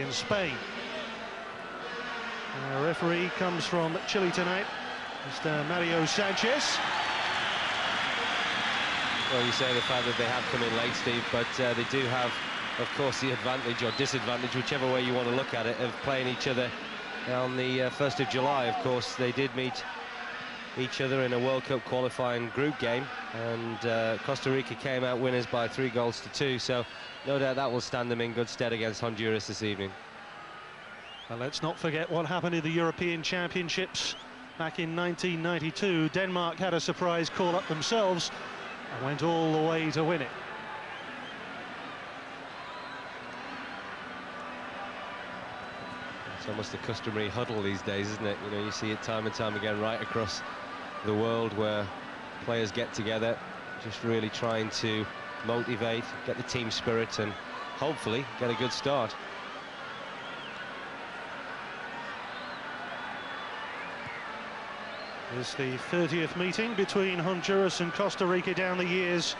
in Spain. Our referee comes from Chile tonight, Mr. Mario Sanchez. Well, you say the fact that they have come in late, Steve, but they do have, of course, the advantage or disadvantage, whichever way you want to look at it, of playing each other on the 1st of July. Of course, they did meet each other in a World Cup qualifying group game, and Costa Rica came out winners by 3-2, so no doubt that will stand them in good stead against Honduras this evening. Well, let's not forget what happened in the European Championships back in 1992. Denmark had a surprise call-up themselves and went all the way to win it. It's almost the customary huddle these days, isn't it? You know, you see it time and time again right across the world, where players get together, just really trying to motivate, get the team spirit, and hopefully get a good start. It's the 30th meeting between Honduras and Costa Rica down the years.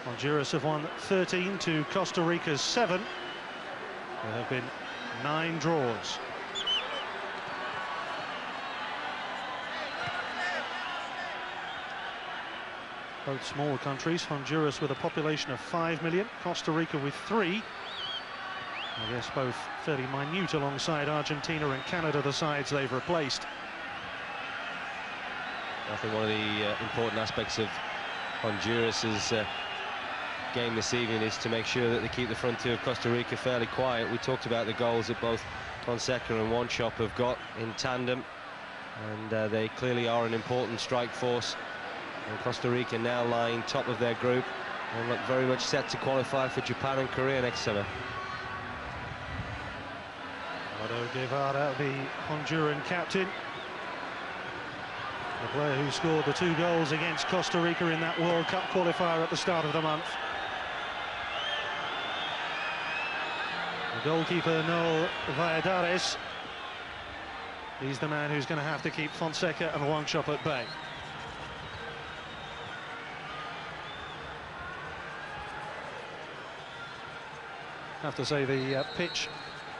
Honduras have won 13 to Costa Rica's 7. There have been 9 draws. Both small countries, Honduras with a population of 5 million, Costa Rica with 3. I guess both fairly minute alongside Argentina and Canada, the sides they've replaced. I think one of the important aspects of Honduras' game this evening is to make sure that they keep the front two of Costa Rica fairly quiet. We talked about the goals that both Fonseca and Wanchop have got in tandem, and they clearly are an important strike force. And Costa Rica now lying top of their group and look very much set to qualify for Japan and Korea next summer. Eduardo Guevara, the Honduran captain, the player who scored the 2 goals against Costa Rica in that World Cup qualifier at the start of the month. The goalkeeper, Noel Valladares, he's the man who's going to have to keep Fonseca and Wanchop at bay. I have to say the pitch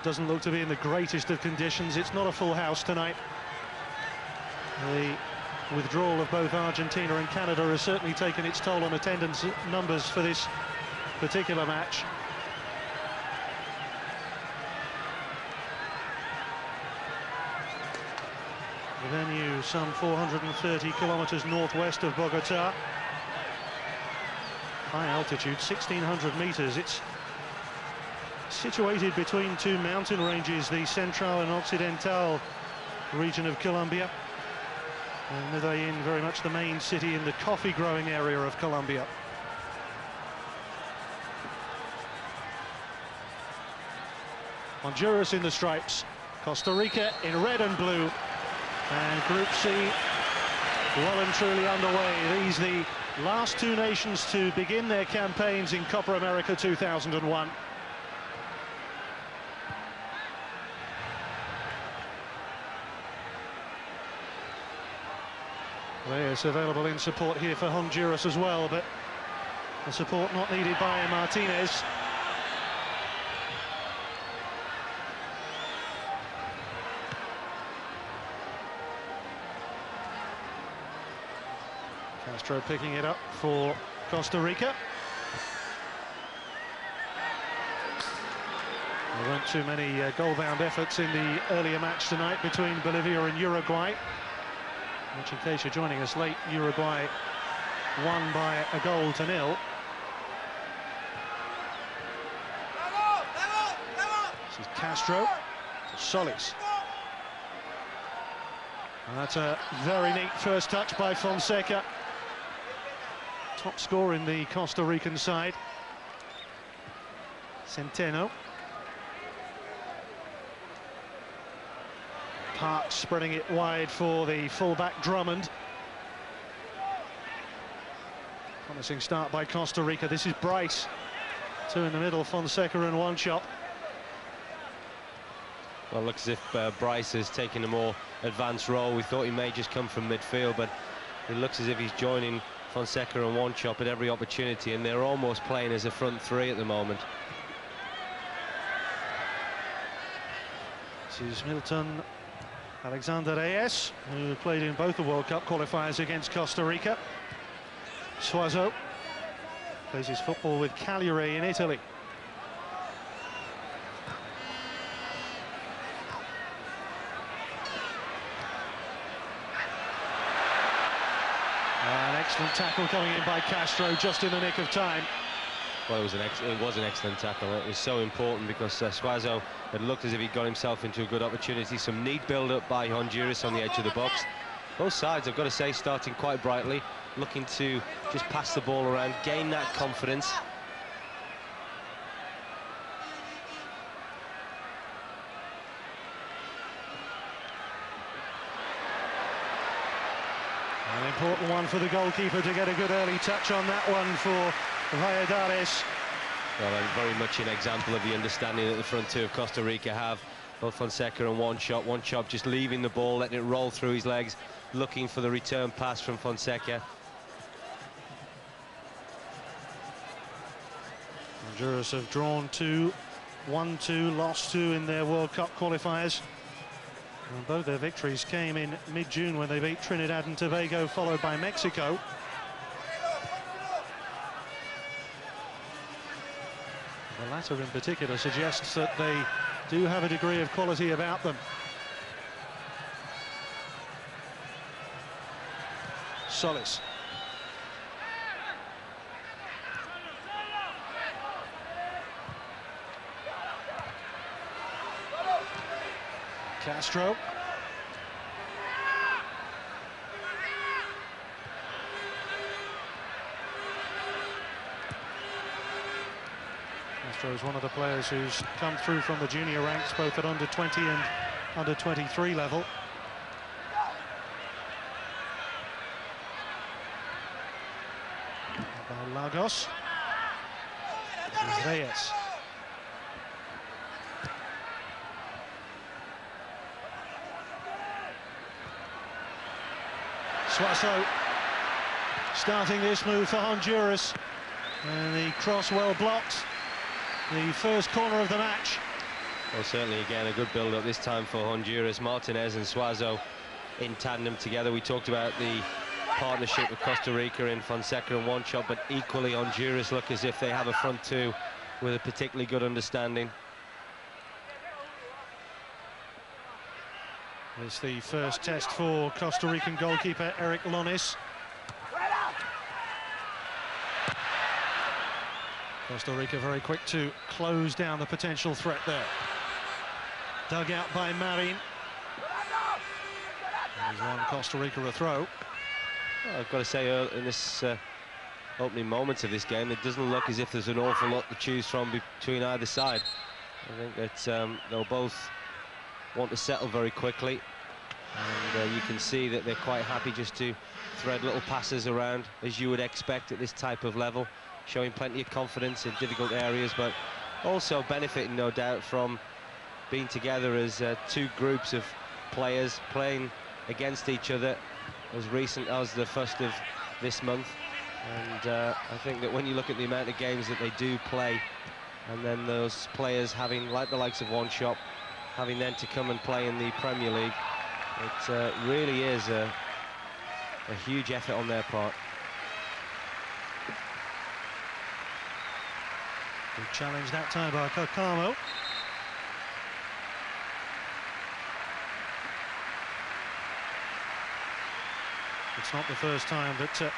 doesn't look to be in the greatest of conditions. It's not a full house tonight. The withdrawal of both Argentina and Canada has certainly taken its toll on attendance numbers for this particular match. The venue some 430 kilometers northwest of Bogota. High altitude, 1,600 meters. It's situated between 2 mountain ranges, the Central and Occidental region of Colombia. And Medellin, very much the main city in the coffee-growing area of Colombia. Honduras in the stripes, Costa Rica in red and blue, and Group C well and truly underway. These the last 2 nations to begin their campaigns in Copa America 2001. Players available in support here for Honduras as well, but the support not needed by Martinez. Castro picking it up for Costa Rica. There weren't too many goal-bound efforts in the earlier match tonight between Bolivia and Uruguay, which, in case you're joining us late, Uruguay won by 1-0. This is Castro to Solis. And that's a very neat first touch by Fonseca. Top scorer in the Costa Rican side. Centeno. Parks spreading it wide for the fullback Drummond. Promising start by Costa Rica. This is Bryce. 2 in the middle, Fonseca and Wanchop. Well, it looks as if Bryce has taken a more advanced role. We thought he may just come from midfield, but it looks as if he's joining Fonseca and Wanchop at every opportunity, and they're almost playing as a front 3 at the moment. This is Milton Alexander Reyes, who played in both the World Cup qualifiers against Costa Rica. Suazo plays his football with Cagliari in Italy. An excellent tackle coming in by Castro just in the nick of time. Well, it was an excellent tackle. It was so important because Suazo had looked as if he'd got himself into a good opportunity. Some neat build-up by Honduras on the edge of the box. Both sides, I've got to say, starting quite brightly, looking to just pass the ball around, gain that confidence. An important one for the goalkeeper to get a good early touch on that one for Valladares. Well, very much an example of the understanding that the front two of Costa Rica have. Both Fonseca and One Chop just leaving the ball, letting it roll through his legs, looking for the return pass from Fonseca. Honduras have drawn 2, 1-2, lost 2 in their World Cup qualifiers. And both their victories came in mid-June when they beat Trinidad and Tobago, followed by Mexico. The latter in particular suggests that they do have a degree of quality about them. Solis. Castro. Castro is one of the players who's come through from the junior ranks, both at under 20 and under 23 level. By Lagos. Reyes. Suazo starting this move for Honduras, and the cross well blocked. The first corner of the match. Well, certainly again a good build-up this time for Honduras. Martinez and Suazo in tandem together. We talked about the partnership with Costa Rica in Fonseca and One Chop, but equally Honduras look as if they have a front two with a particularly good understanding. It's the first test for Costa Rican goalkeeper Eric Lonis. Costa Rica very quick to close down the potential threat there. Dug out by Marin. He's won Costa Rica a throw. Well, I've got to say, in this opening moments of this game, it doesn't look as if there's an awful lot to choose from between either side. I think that they'll both want to settle very quickly, and you can see that they're quite happy just to thread little passes around, as you would expect at this type of level, showing plenty of confidence in difficult areas, but also benefiting, no doubt, from being together as two groups of players playing against each other as recent as the 1st of this month. And I think that when you look at the amount of games that they do play, and then those players having, like the likes of One Chop, having then to come and play in the Premier League, it really is a huge effort on their part. Good challenge that time by Kakamo. It's not the first time that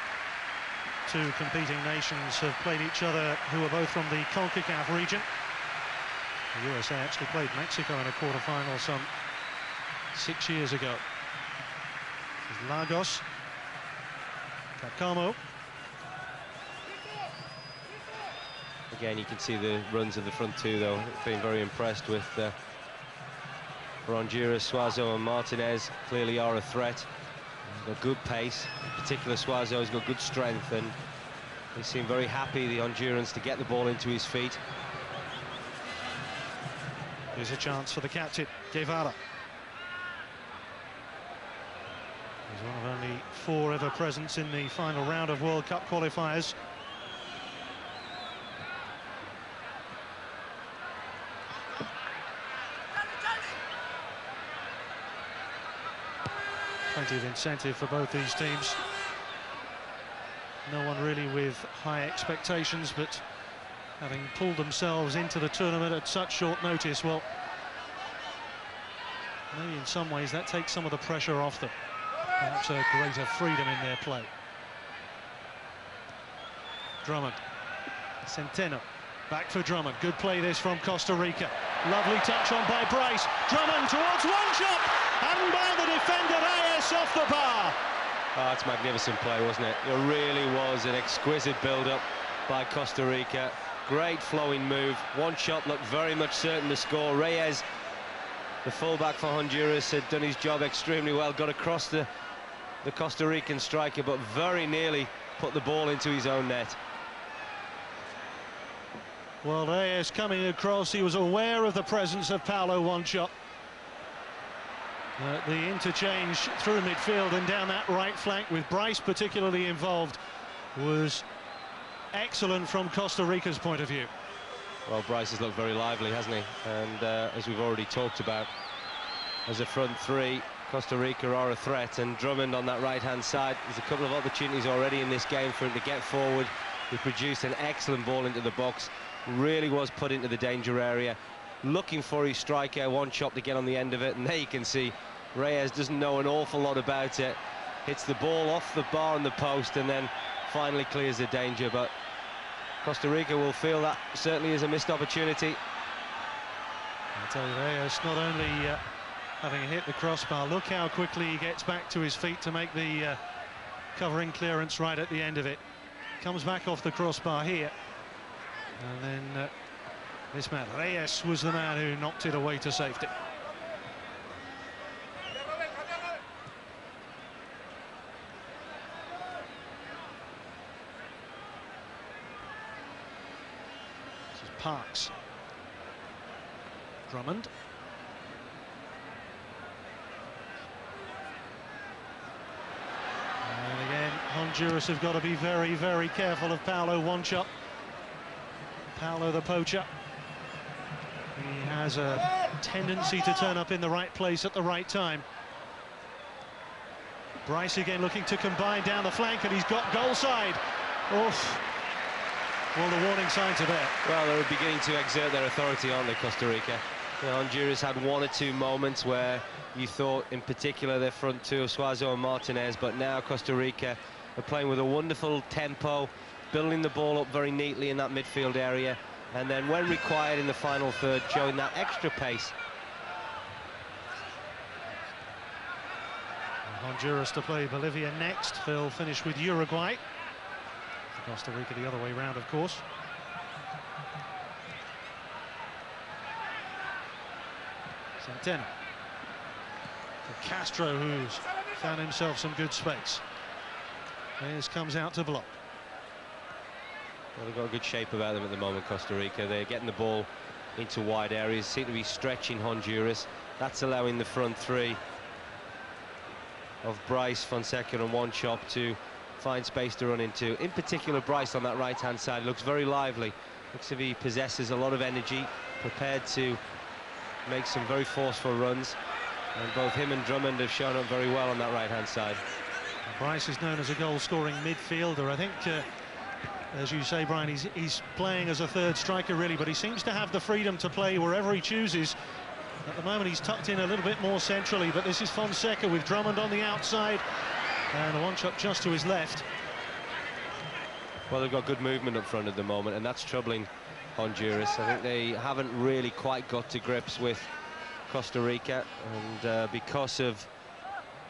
two competing nations have played each other who are both from the CONCACAF region. The USA actually played Mexico in a quarter-final some 6 years ago. This is Lagos. Kakamo. Again, you can see the runs of the front two, though. Being very impressed with for Honduras. Suazo and Martinez clearly are a threat. Got good pace. In particular, Suazo's got good strength, and they seem very happy, the Hondurans, to get the ball into his feet. Here's a chance for the captain, Guevara. He's one of only 4 ever presents in the final round of World Cup qualifiers. Plenty of incentive for both these teams. No one really with high expectations, but having pulled themselves into the tournament at such short notice, well, maybe in some ways that takes some of the pressure off them. Perhaps a greater freedom in their play. Drummond. Centeno. Back for Drummond. Good play this from Costa Rica. Lovely touch on by Bryce. Drummond towards one shot. And by the defender, Reyes off the bar. Oh, it's magnificent play, wasn't it? It really was an exquisite build-up by Costa Rica. Great flowing move. One shot looked very much certain to score. Reyes, the fullback for Honduras, had done his job extremely well. Got across the Costa Rican striker, but very nearly put the ball into his own net. Well, Reyes coming across, he was aware of the presence of Paulo Wanchop. The interchange through midfield and down that right flank, with Bryce particularly involved, was excellent from Costa Rica's point of view. Well, Bryce has looked very lively, hasn't he? And as we've already talked about, as a front three, Costa Rica are a threat, and Drummond on that right-hand side, there's a couple of opportunities already in this game for him to get forward. He produced an excellent ball into the box, really was put into the danger area, looking for his striker, Wanchop, to get on the end of it, and there you can see Reyes doesn't know an awful lot about it. Hits the ball off the bar and the post, and then finally clears the danger. But Costa Rica will feel that certainly is a missed opportunity. I'll tell you, Reyes not only having hit the crossbar, look how quickly he gets back to his feet to make the covering clearance right at the end of it. Comes back off the crossbar here, and then this man, Reyes, was the man who knocked it away to safety. This is Parks. Drummond. And again, Honduras have got to be very, very careful of Paulo Wanchop. Paulo the poacher. He has a tendency to turn up in the right place at the right time. Bryce again looking to combine down the flank, and he's got goal side. Oof. Well, the warning signs are there. Well, they're beginning to exert their authority, aren't they, Costa Rica? You know, Honduras had one or two moments where you thought, in particular, their front two of Suazo and Martinez, but now Costa Rica are playing with a wonderful tempo, building the ball up very neatly in that midfield area, and then when required in the final third, showing that extra pace. Honduras to play Bolivia next. They'll finish with Uruguay. Costa Rica the other way round, of course. Centeno. For Castro, who's found himself some good space. Reyes comes out to block. Well, they've got a good shape about them at the moment, Costa Rica. They're getting the ball into wide areas, seem to be stretching Honduras. That's allowing the front three of Bryce, Fonseca and Wanchop to find space to run into. In particular, Bryce on that right-hand side looks very lively. Looks as if he possesses a lot of energy, prepared to make some very forceful runs. And both him and Drummond have shown up very well on that right-hand side. Bryce is known as a goal-scoring midfielder. I think, as you say, Brian, he's playing as a third striker, really, but he seems to have the freedom to play wherever he chooses. At the moment, he's tucked in a little bit more centrally, but this is Fonseca with Drummond on the outside. And a one-shot just to his left. Well, they've got good movement up front at the moment, and that's troubling Honduras. I think they haven't really quite got to grips with Costa Rica, and because of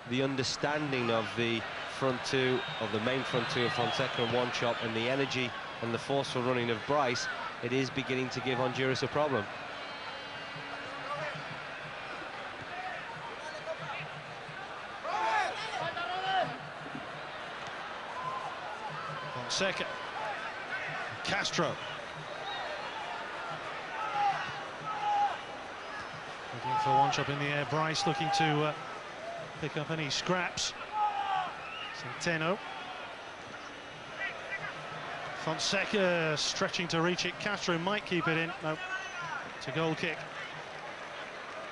the understanding of the front two, of the main front two of Fonseca and Wanchop, and the energy and the forceful running of Bryce, it is beginning to give Honduras a problem. Fonseca. Castro. Looking for Wanchop in the air. Bryce looking to pick up any scraps. Centeno. Fonseca stretching to reach it. Castro might keep it in. No, it's a goal kick.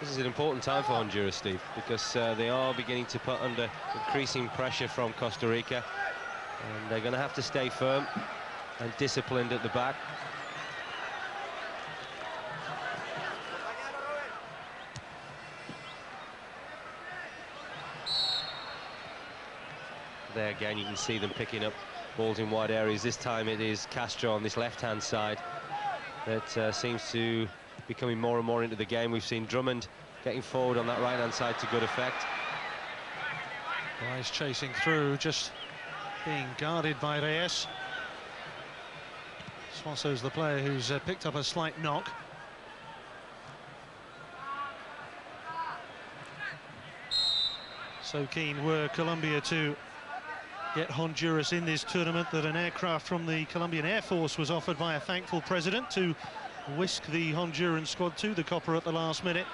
This is an important time for Honduras, Steve, because they are beginning to put under increasing pressure from Costa Rica, and they're going to have to stay firm and disciplined at the back. There again, you can see them picking up balls in wide areas. This time it is Castro on this left-hand side that seems to be coming more and more into the game. We've seen Drummond getting forward on that right-hand side to good effect. Rice chasing through, just being guarded by Reyes. Suazo's the player who's picked up a slight knock. So keen were Colombia to get Honduras in this tournament that an aircraft from the Colombian Air Force was offered by a thankful president to whisk the Honduran squad to the Copa at the last minute.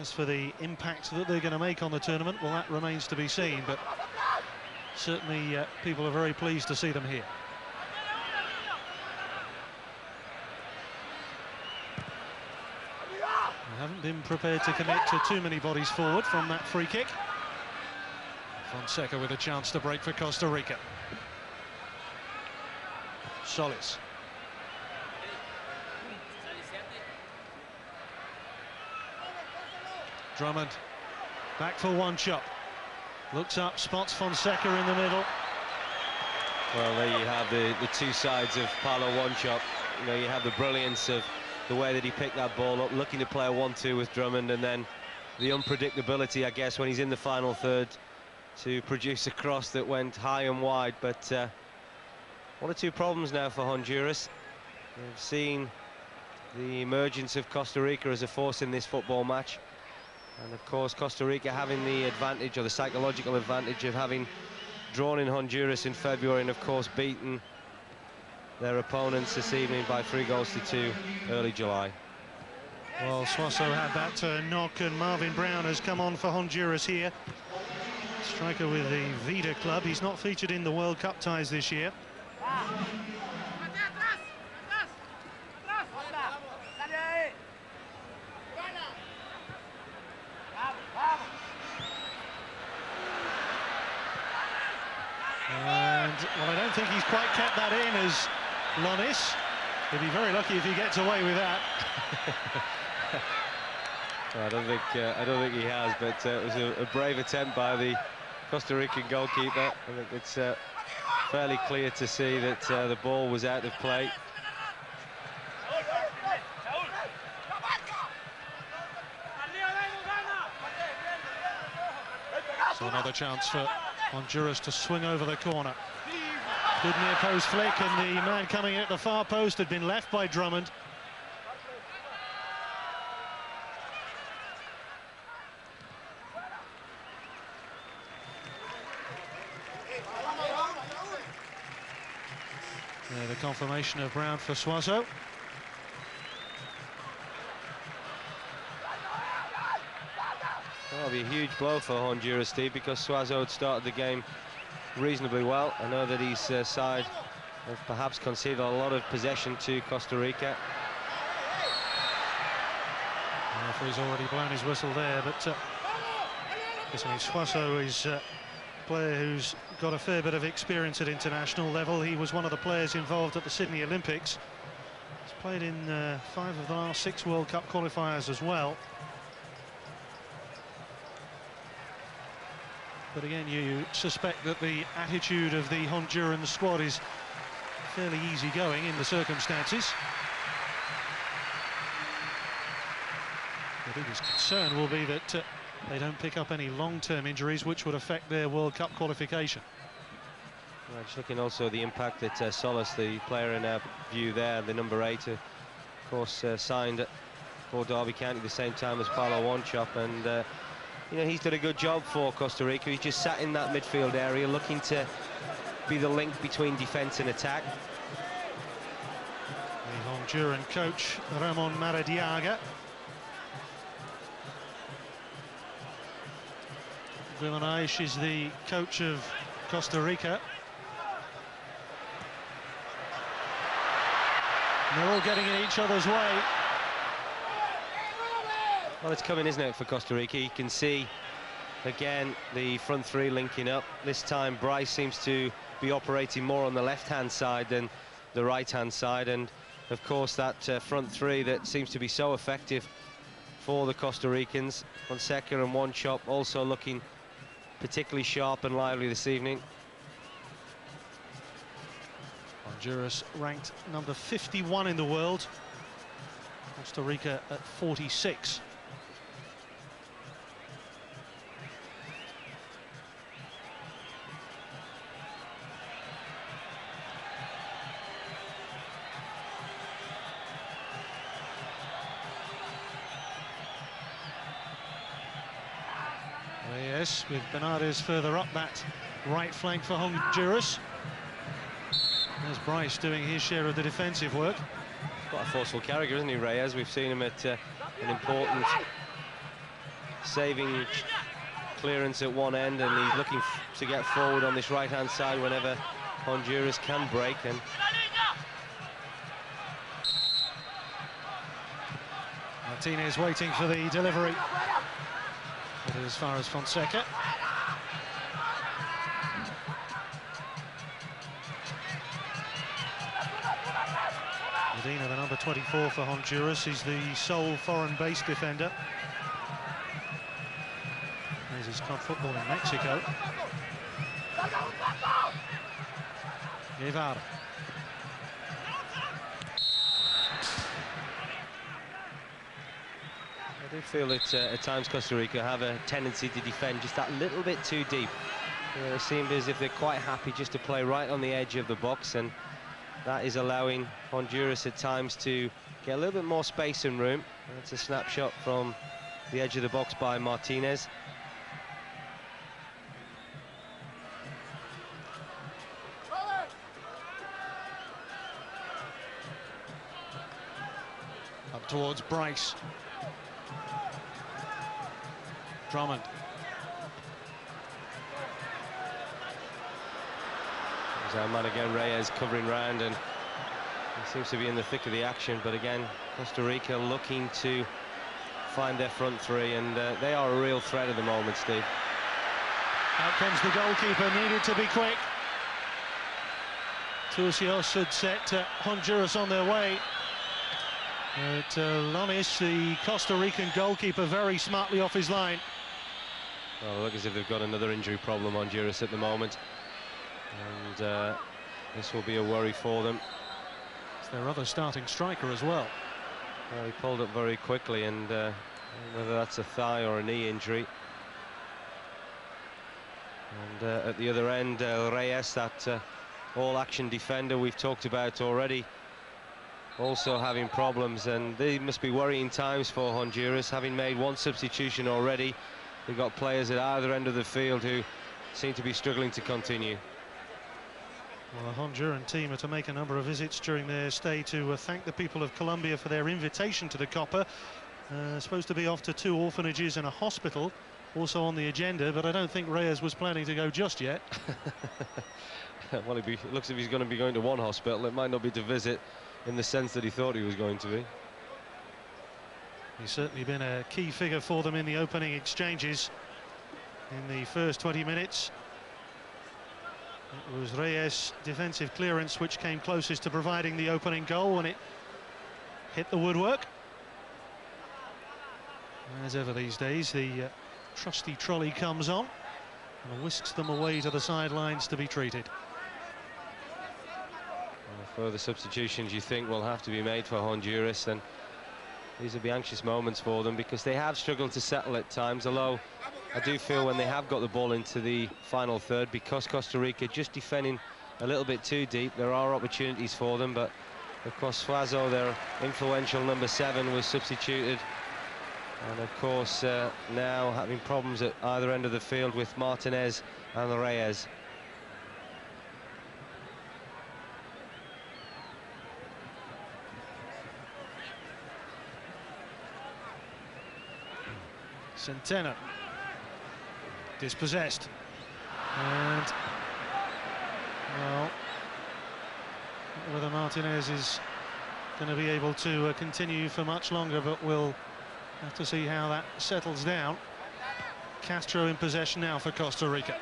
As for the impact that they're going to make on the tournament, well, that remains to be seen, but certainly people are very pleased to see them here. They haven't been prepared to commit to too many bodies forward from that free kick. Fonseca with a chance to break for Costa Rica. Solis. Drummond back for one shot. Looks up, spots Fonseca in the middle. Well, there you have the two sides of Paulo One-Chop. You know, you have the brilliance of the way that he picked that ball up, looking to play a 1-2 with Drummond, and then the unpredictability, I guess, when he's in the final third, to produce a cross that went high and wide. But one or two problems now for Honduras. We've seen the emergence of Costa Rica as a force in this football match, and of course Costa Rica having the advantage, or the psychological advantage, of having drawn in Honduras in February and of course beaten their opponents this evening by 3-2 early July. Well, Suazo had that knock, and Marvin Brown has come on for Honduras here. Striker with the Vida club. He's not featured in the World Cup ties this year. And, well, I don't think he's quite kept that in as Lonis. He'll be very lucky if he gets away with that. I don't think he has, but it was a brave attempt by the Costa Rican goalkeeper. I think it's fairly clear to see that the ball was out of play. So another chance for Honduras to swing over the corner. Good near post flick, and the man coming in at the far post had been left by Drummond. The confirmation of Brown for Suazo. That'll be a huge blow for Honduras, Steve, because Suazo had started the game reasonably well. I know that his side have perhaps conceded a lot of possession to Costa Rica. The referee's already blown his whistle there, but Suazo is a player who's got a fair bit of experience at international level. He was one of the players involved at the Sydney Olympics. He's played in 5 of the last 6 World Cup qualifiers as well. But again, you suspect that the attitude of the Honduran squad is fairly easygoing in the circumstances. The biggest concern will be that they don't pick up any long-term injuries which would affect their World Cup qualification. Well, just looking also at the impact that Solis, the player in our view there, the number 8, of course signed for Derby County the same time as Paulo One-Chop, and you know, he's done a good job for Costa Rica. He's just sat in that midfield area looking to be the link between defence and attack. The Honduran coach, Ramon Maradiaga. Guimaraes is the coach of Costa Rica. And they're all getting in each other's way. Well, it's coming, isn't it, for Costa Rica? You can see, again, the front three linking up. This time, Bryce seems to be operating more on the left-hand side than the right-hand side. And, of course, that front three that seems to be so effective for the Costa Ricans. Fonseca and One Chop also looking particularly sharp and lively this evening. Honduras ranked number 51 in the world. Costa Rica at 46. Yes, with Banyard further up that right flank for Honduras. There's Bryce doing his share of the defensive work. Quite a forceful character, isn't he, Reyes? We've seen him at an important saving clearance at one end, and he's looking to get forward on this right-hand side whenever Honduras can break. And Martinez waiting for the delivery. But as far as Fonseca. Medina, the number 24 for Honduras, is the sole foreign-based defender. Plays his club football in Mexico. Guevara. I do feel that at times Costa Rica have a tendency to defend just that little bit too deep. It seems as if they're quite happy just to play right on the edge of the box, and that is allowing Honduras at times to get a little bit more space and room. That's a snapshot from the edge of the box by Martinez. Up towards Bryce. Drummond. There's our man again, Reyes, covering round, and he seems to be in the thick of the action. But again, Costa Rica looking to find their front three, and they are a real threat at the moment, Steve. Out comes the goalkeeper, needed to be quick. Turcios had set Honduras on their way. But Lonis, the Costa Rican goalkeeper, very smartly off his line. Well, look as if they've got another injury problem, Honduras, at the moment. And this will be a worry for them. It's their other starting striker as well. Well, he pulled up very quickly, and whether that's a thigh or a knee injury. And at the other end, Reyes, that all-action defender we've talked about already, also having problems, and they must be worrying times for Honduras, having made one substitution already. They've got players at either end of the field who seem to be struggling to continue. Well, the Honduran team are to make a number of visits during their stay to thank the people of Colombia for their invitation to the Copa. Supposed to be off to 2 orphanages and a hospital, also on the agenda, but I don't think Reyes was planning to go just yet. Well, it looks as if he's going to be going to one hospital. It might not be to visit in the sense that he thought he was going to be. He's certainly been a key figure for them in the opening exchanges in the first 20 minutes. It was Reyes' defensive clearance which came closest to providing the opening goal when it hit the woodwork. As ever these days, the trusty trolley comes on and whisks them away to the sidelines to be treated. Further substitutions, you think, will have to be made for Honduras, and these will be anxious moments for them because they have struggled to settle at times, although I do feel when they have got the ball into the final third, because Costa Rica just defending a little bit too deep, there are opportunities for them. But of course Suazo, their influential number 7, was substituted, and of course now having problems at either end of the field with Martinez and Reyes. Centeno dispossessed, and well, whether Martinez is going to be able to continue for much longer, but will Have to see how that settles down. Castro in possession now for Costa Rica.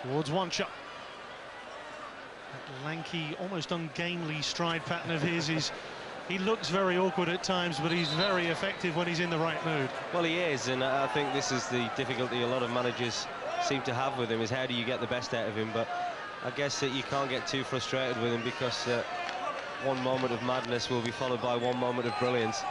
Towards one shot. That lanky, almost ungainly stride pattern of his is... He looks very awkward at times, but he's very effective when he's in the right mood. Well, he is, and I think this is the difficulty a lot of managers seem to have with him, is how do you get the best out of him? But I guess that you can't get too frustrated with him, because one moment of madness will be followed by one moment of brilliance.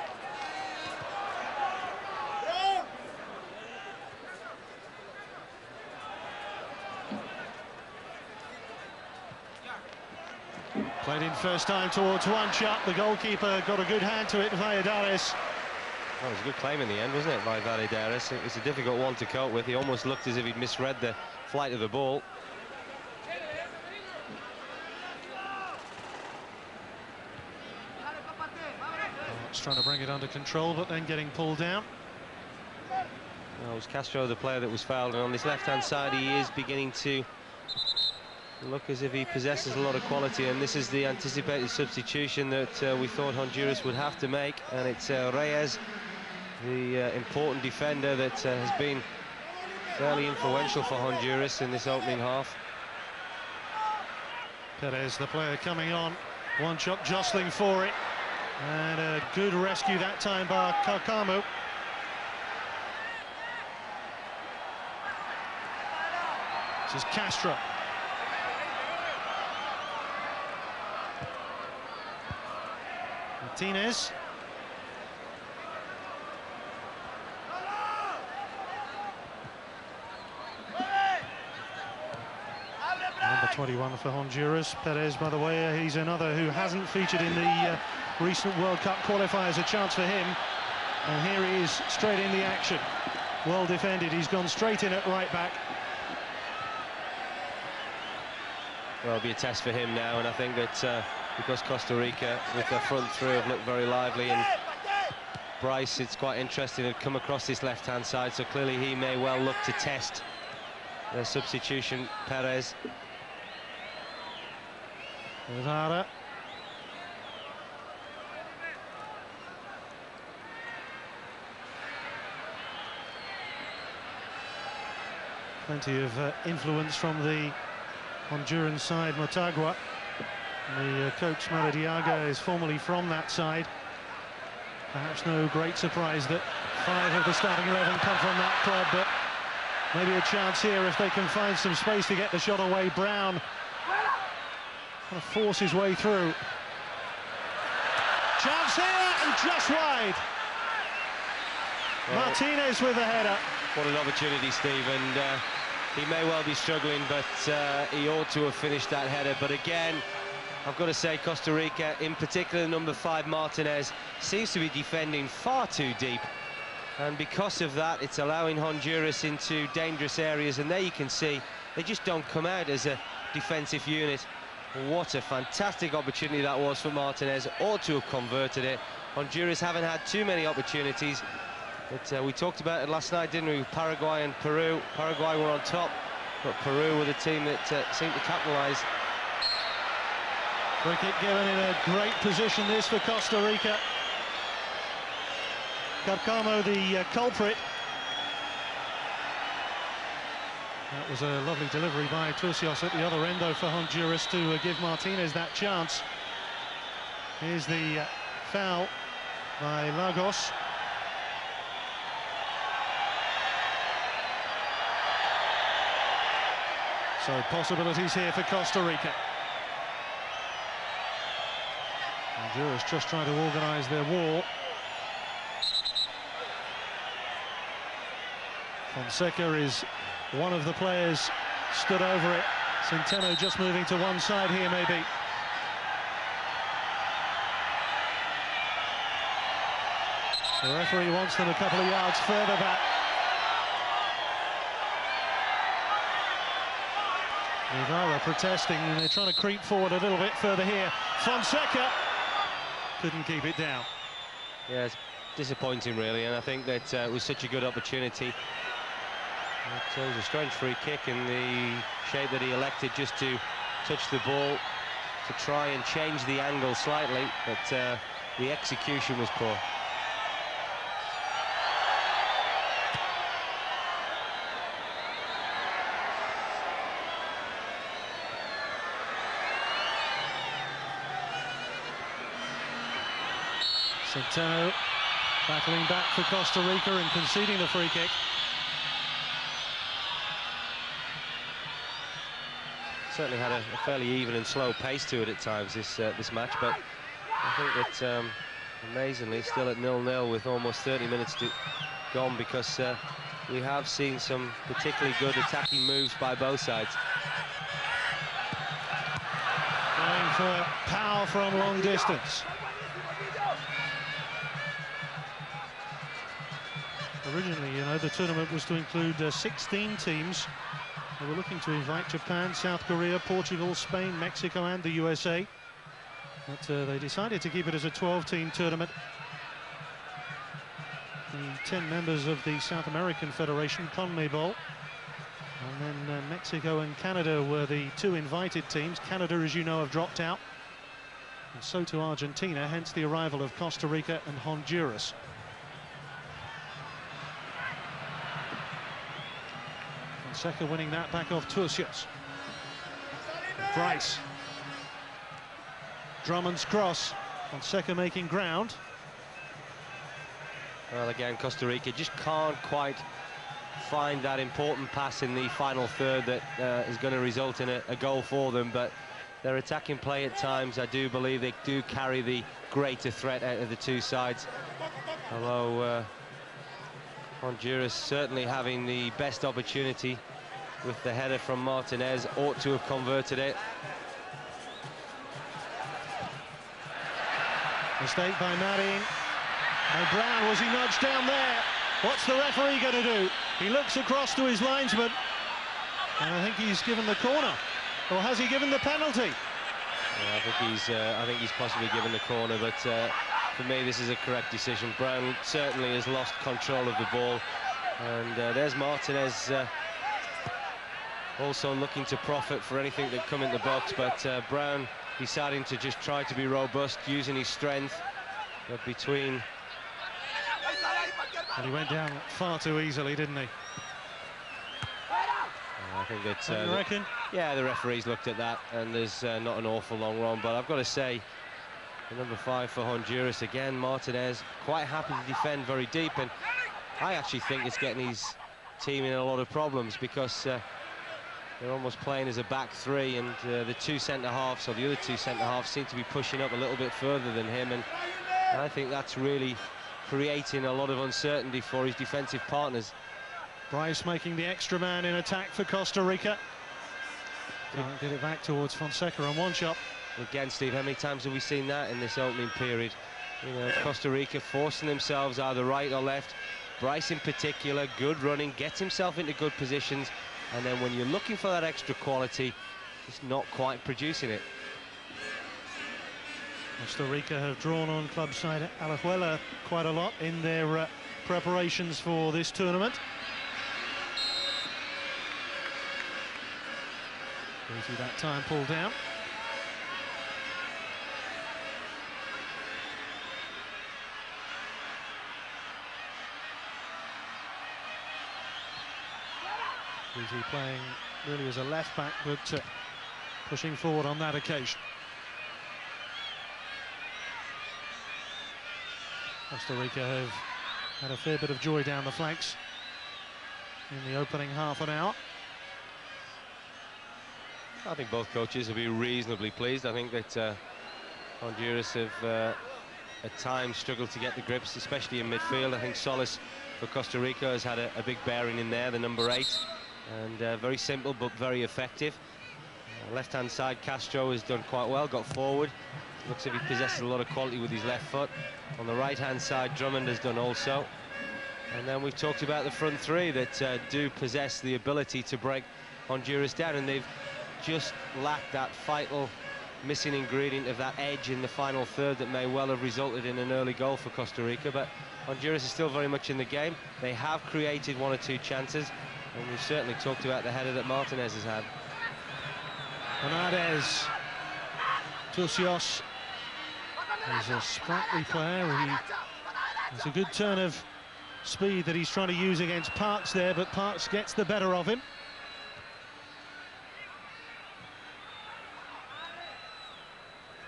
Played in first time towards one shot. The goalkeeper got a good hand to it, Valladares. Well, it was a good claim in the end, wasn't it, by Valladares? It was a difficult one to cope with. He almost looked as if he'd misread the flight of the ball. He's trying to bring it under control, but then getting pulled down. Well, it was Castro, the player that was fouled, and on this left-hand side he is beginning to look as if he possesses a lot of quality, and this is the anticipated substitution that we thought Honduras would have to make, and it's Reyes, the important defender that has been fairly influential for Honduras in this opening half. Perez, the player coming on, one shot jostling for it, and a good rescue that time by Carcamo. This is Castro. Martinez. Number 21 for Honduras. Perez, by the way, he's another who hasn't featured in the recent World Cup qualifiers. A chance for him. And here he is, straight in the action. Well defended. He's gone straight in at right back. Well, it'll be a test for him now, and I think that because Costa Rica, with their front three, have looked very lively, and Bryce, it's quite interesting, had come across this left-hand side, so clearly he may well look to test their substitution, Perez. Rivera. Plenty of influence from the Honduran side, Motagua. The coach, Maradiaga, is formerly from that side. Perhaps no great surprise that 5 of the starting 11 come from that club, but maybe a chance here if they can find some space to get the shot away. Brown kind of force his way through. Chance here, and just wide. Well, Martinez with the header. What an opportunity, Steve, and he may well be struggling, but he ought to have finished that header. But again, I've got to say, Costa Rica, in particular number 5, Martinez, seems to be defending far too deep. And because of that, it's allowing Honduras into dangerous areas. And there you can see, they just don't come out as a defensive unit. What a fantastic opportunity that was for Martinez. Ought to have converted it. Honduras haven't had too many opportunities. But we talked about it last night, didn't we? Paraguay and Peru. Paraguay were on top, but Peru were the team that seemed to capitalise. Free kick given in a great position, this for Costa Rica. Carcamo, the culprit. That was a lovely delivery by Turcios at the other end, though, for Honduras to give Martinez that chance. Here's the foul by Lagos. So possibilities here for Costa Rica. Honduras just trying to organise their war. Fonseca is one of the players stood over it. Centeno just moving to one side here, maybe. The referee wants them a couple of yards further back. Rivera protesting, and they're trying to creep forward a little bit further here. Fonseca couldn't keep it down. Yeah, it's disappointing, really, and I think that it was such a good opportunity. It was a strange free kick in the shape that he elected, just to touch the ball, to try and change the angle slightly, but the execution was poor. Centeno battling back for Costa Rica and conceding the free kick. Certainly had a fairly even and slow pace to it at times, this match, but I think that amazingly still at 0-0 with almost 30 minutes gone, because we have seen some particularly good attacking moves by both sides. Going for power from long distance. Originally, you know, the tournament was to include 16 teams. They were looking to invite Japan, South Korea, Portugal, Spain, Mexico and the USA. But they decided to keep it as a 12-team tournament. The 10 members of the South American Federation, CONMEBOL. And then Mexico and Canada were the 2 invited teams. Canada, as you know, have dropped out. And so to Argentina, hence the arrival of Costa Rica and Honduras. Fonseca winning that back off Turcios. Bryce. Drummond's cross. Fonseca making ground. Well, again, Costa Rica just can't quite find that important pass in the final third that is going to result in a goal for them, but their attacking play at times, I do believe they do carry the greater threat out of the two sides. Although Honduras certainly having the best opportunity with the header from Martinez, ought to have converted it. Mistake by Marin. And Brown, was he nudged down there? What's the referee going to do? He looks across to his linesman, and I think he's given the corner. Or has he given the penalty? Yeah, I think he's possibly given the corner, but for me this is a correct decision. Brown certainly has lost control of the ball, and there's Martinez also looking to profit for anything that come in the box, but Brown deciding to just try to be robust, using his strength, but between... And he went down far too easily, didn't he? I think that... you reckon? Yeah, the referees looked at that, and there's not an awful long run, but I've got to say, the number 5 for Honduras, again, Martinez, quite happy to defend very deep, and I actually think it's getting his team in a lot of problems, because they're almost playing as a back 3, and the 2 centre-halves, or the other 2 centre-halves, seem to be pushing up a little bit further than him, and I think that's really creating a lot of uncertainty for his defensive partners. Bryce making the extra man in attack for Costa Rica. Can't get it back towards Fonseca on one shot. Again, Steve, how many times have we seen that in this opening period? You know, Costa Rica forcing themselves either right or left. Bryce in particular, good running, gets himself into good positions, and then when you're looking for that extra quality, just not quite producing it. Costa Rica have drawn on club side Alajuela quite a lot in their preparations for this tournament. Easy that time, pulled down. Easy playing really as a left back, but pushing forward on that occasion. Costa Rica have had a fair bit of joy down the flanks in the opening half an hour. I think both coaches will be reasonably pleased. I think that Honduras have at times struggled to get the grips, especially in midfield. I think Solis for Costa Rica has had a big bearing in there, the number 8, and very simple but very effective. Left-hand side, Castro has done quite well, got forward. Looks as if he possesses a lot of quality with his left foot. On the right-hand side, Drummond has done also. And then we've talked about the front 3 that do possess the ability to break Honduras down, and they've just lacked that vital missing ingredient of that edge in the final third that may well have resulted in an early goal for Costa Rica. But Honduras is still very much in the game. They have created 1 or 2 chances, and we've certainly talked about the header that Martinez has had. Bernardes, Turcios. He's a sprightly player. It's a good turn of speed that he's trying to use against Parks there, but Parks gets the better of him.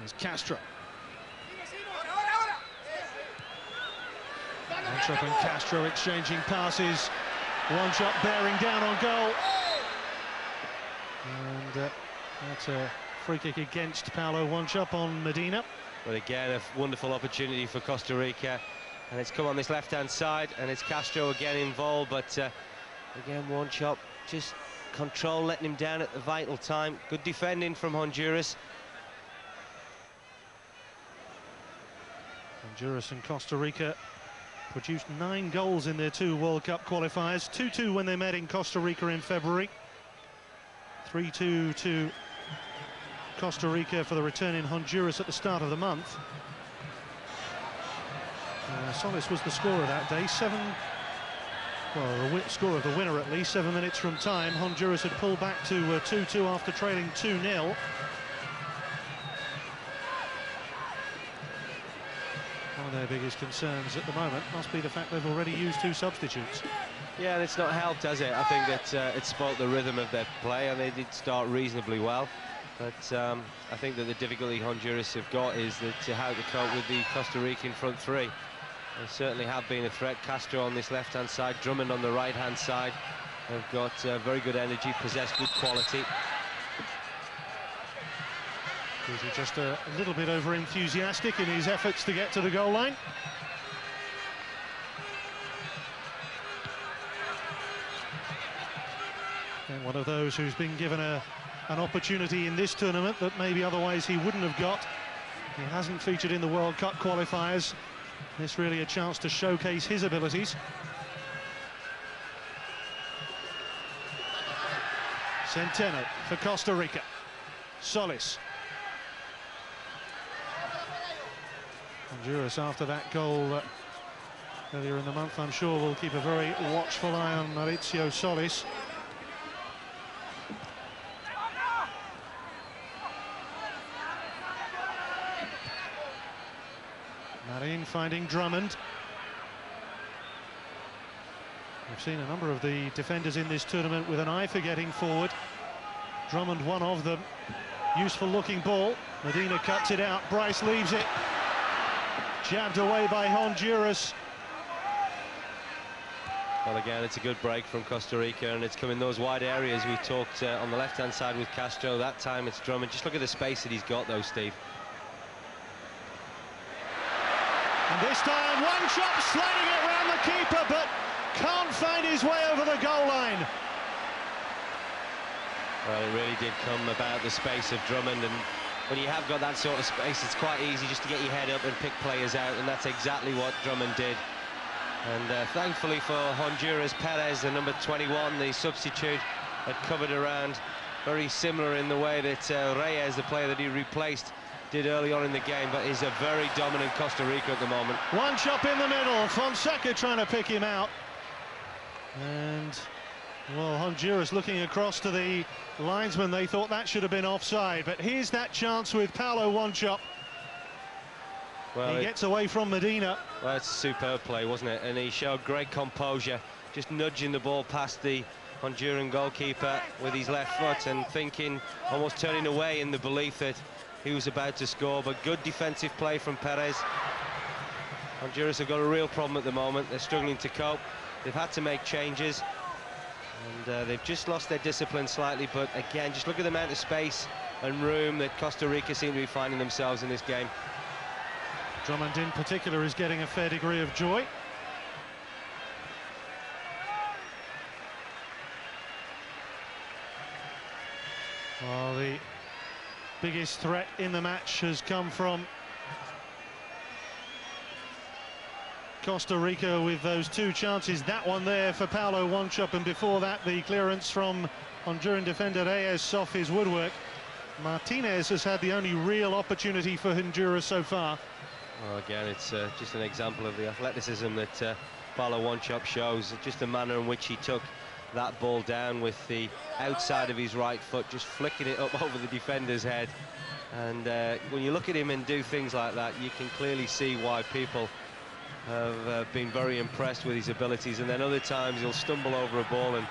There's Castro. Wanchop and Castro exchanging passes. Wanchop bearing down on goal. And that's a free kick against Paulo Wanchop on Medina. But again, a wonderful opportunity for Costa Rica. And it's come on this left-hand side, and it's Castro again involved. But again, Wanchop just control, letting him down at the vital time. Good defending from Honduras. Honduras and Costa Rica produced 9 goals in their 2 World Cup qualifiers. 2-2 when they met in Costa Rica in February. 3-2 to Costa Rica for the return in Honduras at the start of the month. Solis was the scorer that day. The score of the winner at least, 7 minutes from time. Honduras had pulled back to 2-2 after trailing 2-0. One of their biggest concerns at the moment must be the fact they've already used 2 substitutes. Yeah, and it's not helped, has it? I think that it spoilt the rhythm of their play, and they did start reasonably well. But I think that the difficulty Honduras have got is that how to cope with the Costa Rican front 3. They certainly have been a threat. Castro on this left-hand side, Drummond on the right-hand side. They've got very good energy, possess good quality. Is he just a little bit over-enthusiastic in his efforts to get to the goal line? And one of those who's been given an opportunity in this tournament that maybe otherwise he wouldn't have got. He hasn't featured in the World Cup qualifiers. This really a chance to showcase his abilities. Centeno for Costa Rica. Solis. Honduras, after that goal earlier in the month, I'm sure will keep a very watchful eye on Mauricio Solis. Marin finding Drummond. We've seen a number of the defenders in this tournament with an eye for getting forward. Drummond one of them. Useful looking ball. Medina cuts it out. Bryce leaves it. Jabbed away by Honduras. Well, again, it's a good break from Costa Rica, and it's come in those wide areas. We talked on the left-hand side with Castro. That time it's Drummond. Just look at the space that he's got, though, Steve. And this time, Wanchop sliding it round the keeper, but can't find his way over the goal line. Well, it really did come about the space of Drummond, and when you have got that sort of space, it's quite easy just to get your head up and pick players out, and that's exactly what Drummond did. And thankfully for Honduras, Perez, the number 21, the substitute, had covered around, very similar in the way that Reyes, the player that he replaced, did early on in the game, but is a very dominant Costa Rica at the moment. Wanchop in the middle, Fonseca trying to pick him out. And, well, Honduras looking across to the linesman, they thought that should have been offside, but here's that chance with Paulo Wanchop. Well, he gets away from Medina. Well, it's a superb play, wasn't it? And he showed great composure, just nudging the ball past the Honduran goalkeeper with his left foot and thinking, almost turning away in the belief that he was about to score. But good defensive play from Perez. Honduras have got a real problem at the moment. They're struggling to cope. They've had to make changes, and they've just lost their discipline slightly. But again, just look at the amount of space and room that Costa Rica seem to be finding themselves in this game. Drummond in particular is getting a fair degree of joy. Well, the biggest threat in the match has come from Costa Rica with those 2 chances. That one there for Paulo Wanchop, and before that the clearance from Honduran defender Reyes off his woodwork. Martinez has had the only real opportunity for Honduras so far. Well, again, it's just an example of the athleticism that Paulo Wanchop shows. Just the manner in which he took that ball down with the outside of his right foot, just flicking it up over the defender's head. And when you look at him and do things like that, you can clearly see why people have been very impressed with his abilities. And then other times he'll stumble over a ball and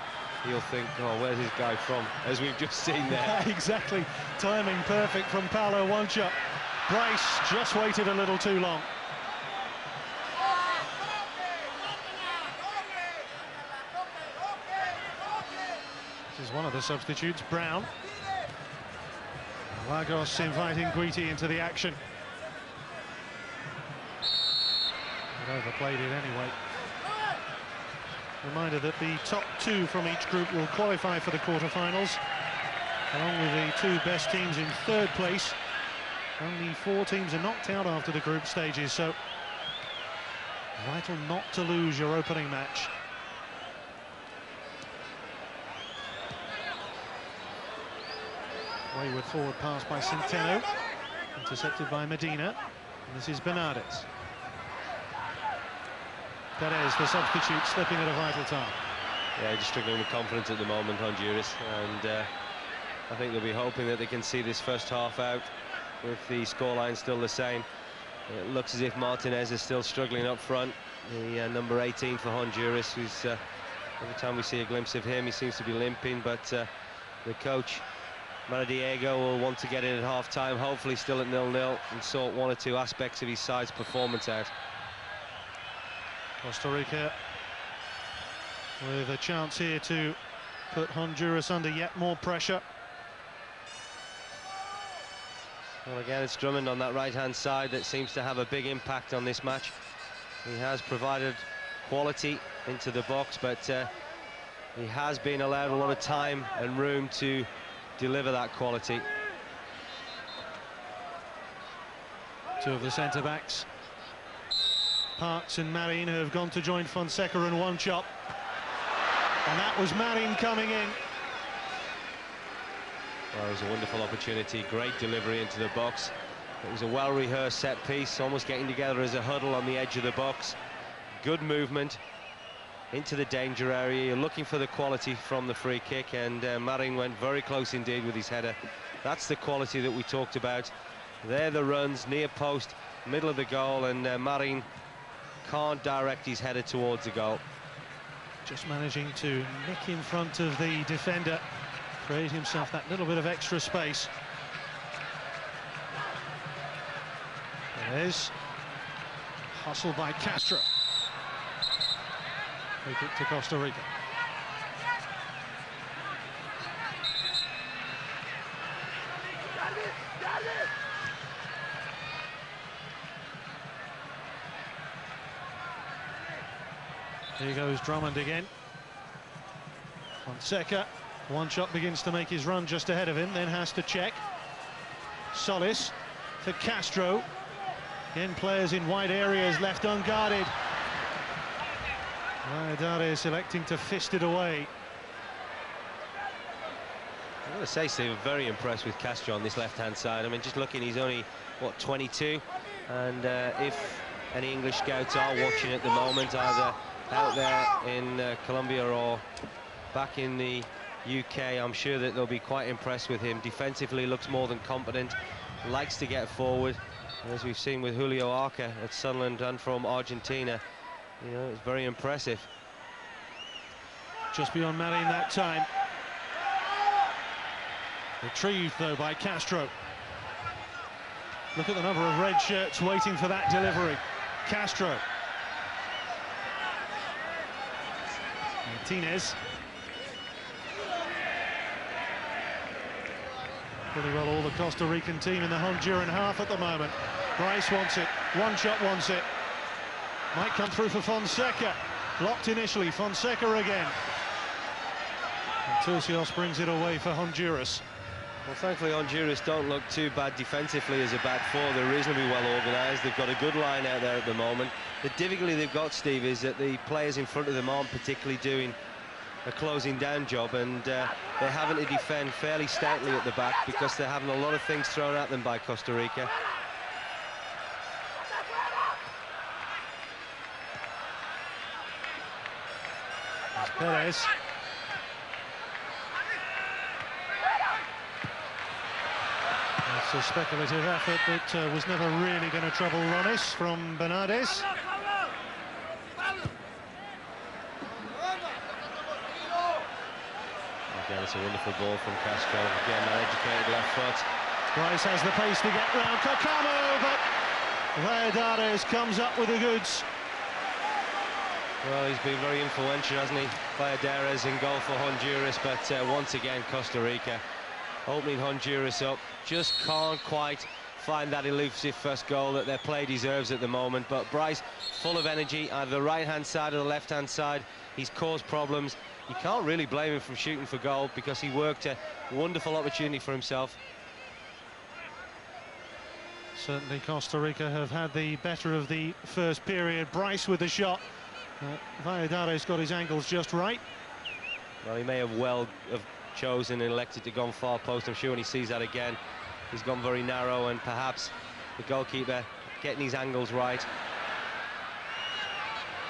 you'll think, oh, where's this guy from? As we've just seen there. Exactly. Timing perfect from Paulo Wanchop. Bryce just waited a little too long. This is one of the substitutes, Brown. Lagos inviting Guiti into the action. But overplayed it anyway. Reminder that the top two from each group will qualify for the quarterfinals, along with the two best teams in third place. Only 4 teams are knocked out after the group stages, so vital not to lose your opening match. Wayward forward pass by Centeno, intercepted by Medina, and this is Bernardes. Perez, the substitute, slipping at a vital time. Yeah, just struggling with confidence at the moment, Honduras, and I think they'll be hoping that they can see this first half out with the scoreline still the same. It looks as if Martinez is still struggling up front, the number 18 for Honduras, who's every time we see a glimpse of him, he seems to be limping, but the coach, Maradiego, will want to get in at half-time, hopefully still at 0-0, and sort one or two aspects of his side's performance out. Costa Rica with a chance here to put Honduras under yet more pressure. Well, again, it's Drummond on that right-hand side that seems to have a big impact on this match. He has provided quality into the box, but he has been allowed a lot of time and room to deliver that quality. Two of the centre-backs, Parks and Marin, who have gone to join Fonseca and one chop. And that was Marin coming in. Well, it was a wonderful opportunity, great delivery into the box. It was a well-rehearsed set piece, almost getting together as a huddle on the edge of the box. Good movement into the danger area. You're looking for the quality from the free kick, and Marin went very close indeed with his header. That's the quality that we talked about. There the runs, near post, middle of the goal, and Marin can't direct his header towards the goal. Just managing to nick in front of the defender, create himself that little bit of extra space. There's hustle by Castro. Free kick to Costa Rica. Here goes Drummond again. Fonseca, one shot, begins to make his run just ahead of him, then has to check. Solis for Castro. Again, players in wide areas left unguarded. Valladares electing to fist it away. I've got to say, Steve, I'm very impressed with Castro on this left-hand side. I mean, just looking, he's only, what, 22? And if any English scouts are watching at the moment, either out there in Colombia or back in the UK, I'm sure that they'll be quite impressed with him. Defensively, looks more than competent, likes to get forward. As we've seen with Julio Arca at Sunderland and from Argentina, you know, it's very impressive. Just beyond Marin that time. Retrieved, though, by Castro. Look at the number of red shirts waiting for that delivery. Castro. Martinez. Pretty well all the Costa Rican team in the Honduran half at the moment. Bryce wants it. One shot wants it. Might come through for Fonseca. Blocked initially. Fonseca again. And Turcios brings it away for Honduras. Well, thankfully Honduras don't look too bad defensively as a back four. They're reasonably well organised. They've got a good line out there at the moment. The difficulty they've got, Steve, is that the players in front of them aren't particularly doing a closing down job, and they're having to defend fairly stoutly at the back because they're having a lot of things thrown at them by Costa Rica. There's Perez. It's a speculative effort that was never really going to trouble Ronis from Bernardes. Again, it's a wonderful ball from Castro. Again, that educated left foot. Bryce has the pace to get round Cocamo, but Valladares comes up with the goods. Well, he's been very influential, hasn't he? Banyard in goal for Honduras, but once again Costa Rica opening Honduras up. Just can't quite find that elusive first goal that their play deserves at the moment. But Bryce, full of energy, either the right-hand side or the left-hand side. He's caused problems. You can't really blame him for shooting for goal because he worked a wonderful opportunity for himself. Certainly Costa Rica have had the better of the first period. Bryce with the shot. Valladares got his angles just right. Well, he may have chosen and elected to go on far post. I'm sure when he sees that again, he's gone very narrow, and perhaps the goalkeeper getting his angles right.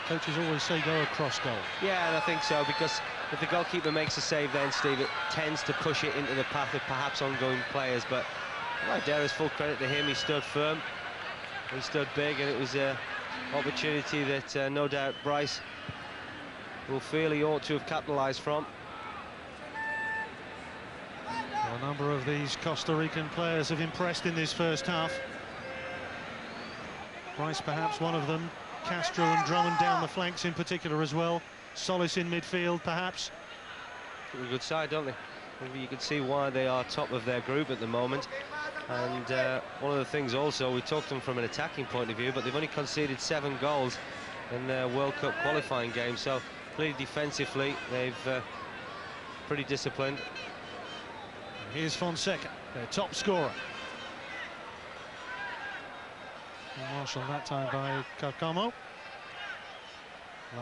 Coaches always say go across goal. Yeah, and I think so, because if the goalkeeper makes a save then, Steve, it tends to push it into the path of perhaps ongoing players. But Valladares, full credit to him, he stood firm, he stood big, and it was a opportunity that no doubt Bryce will feel he ought to have capitalised from. Well, a number of these Costa Rican players have impressed in this first half. Bryce perhaps one of them. Castro and Drummond down the flanks in particular as well. Solis in midfield perhaps. A good side, don't they? Maybe you can see why they are top of their group at the moment. And one of the things also, we talked to them from an attacking point of view, but they've only conceded 7 goals in their World Cup qualifying game, so clearly defensively they've pretty disciplined. Here's Fonseca, their top scorer. Marshall that time by Carcamo.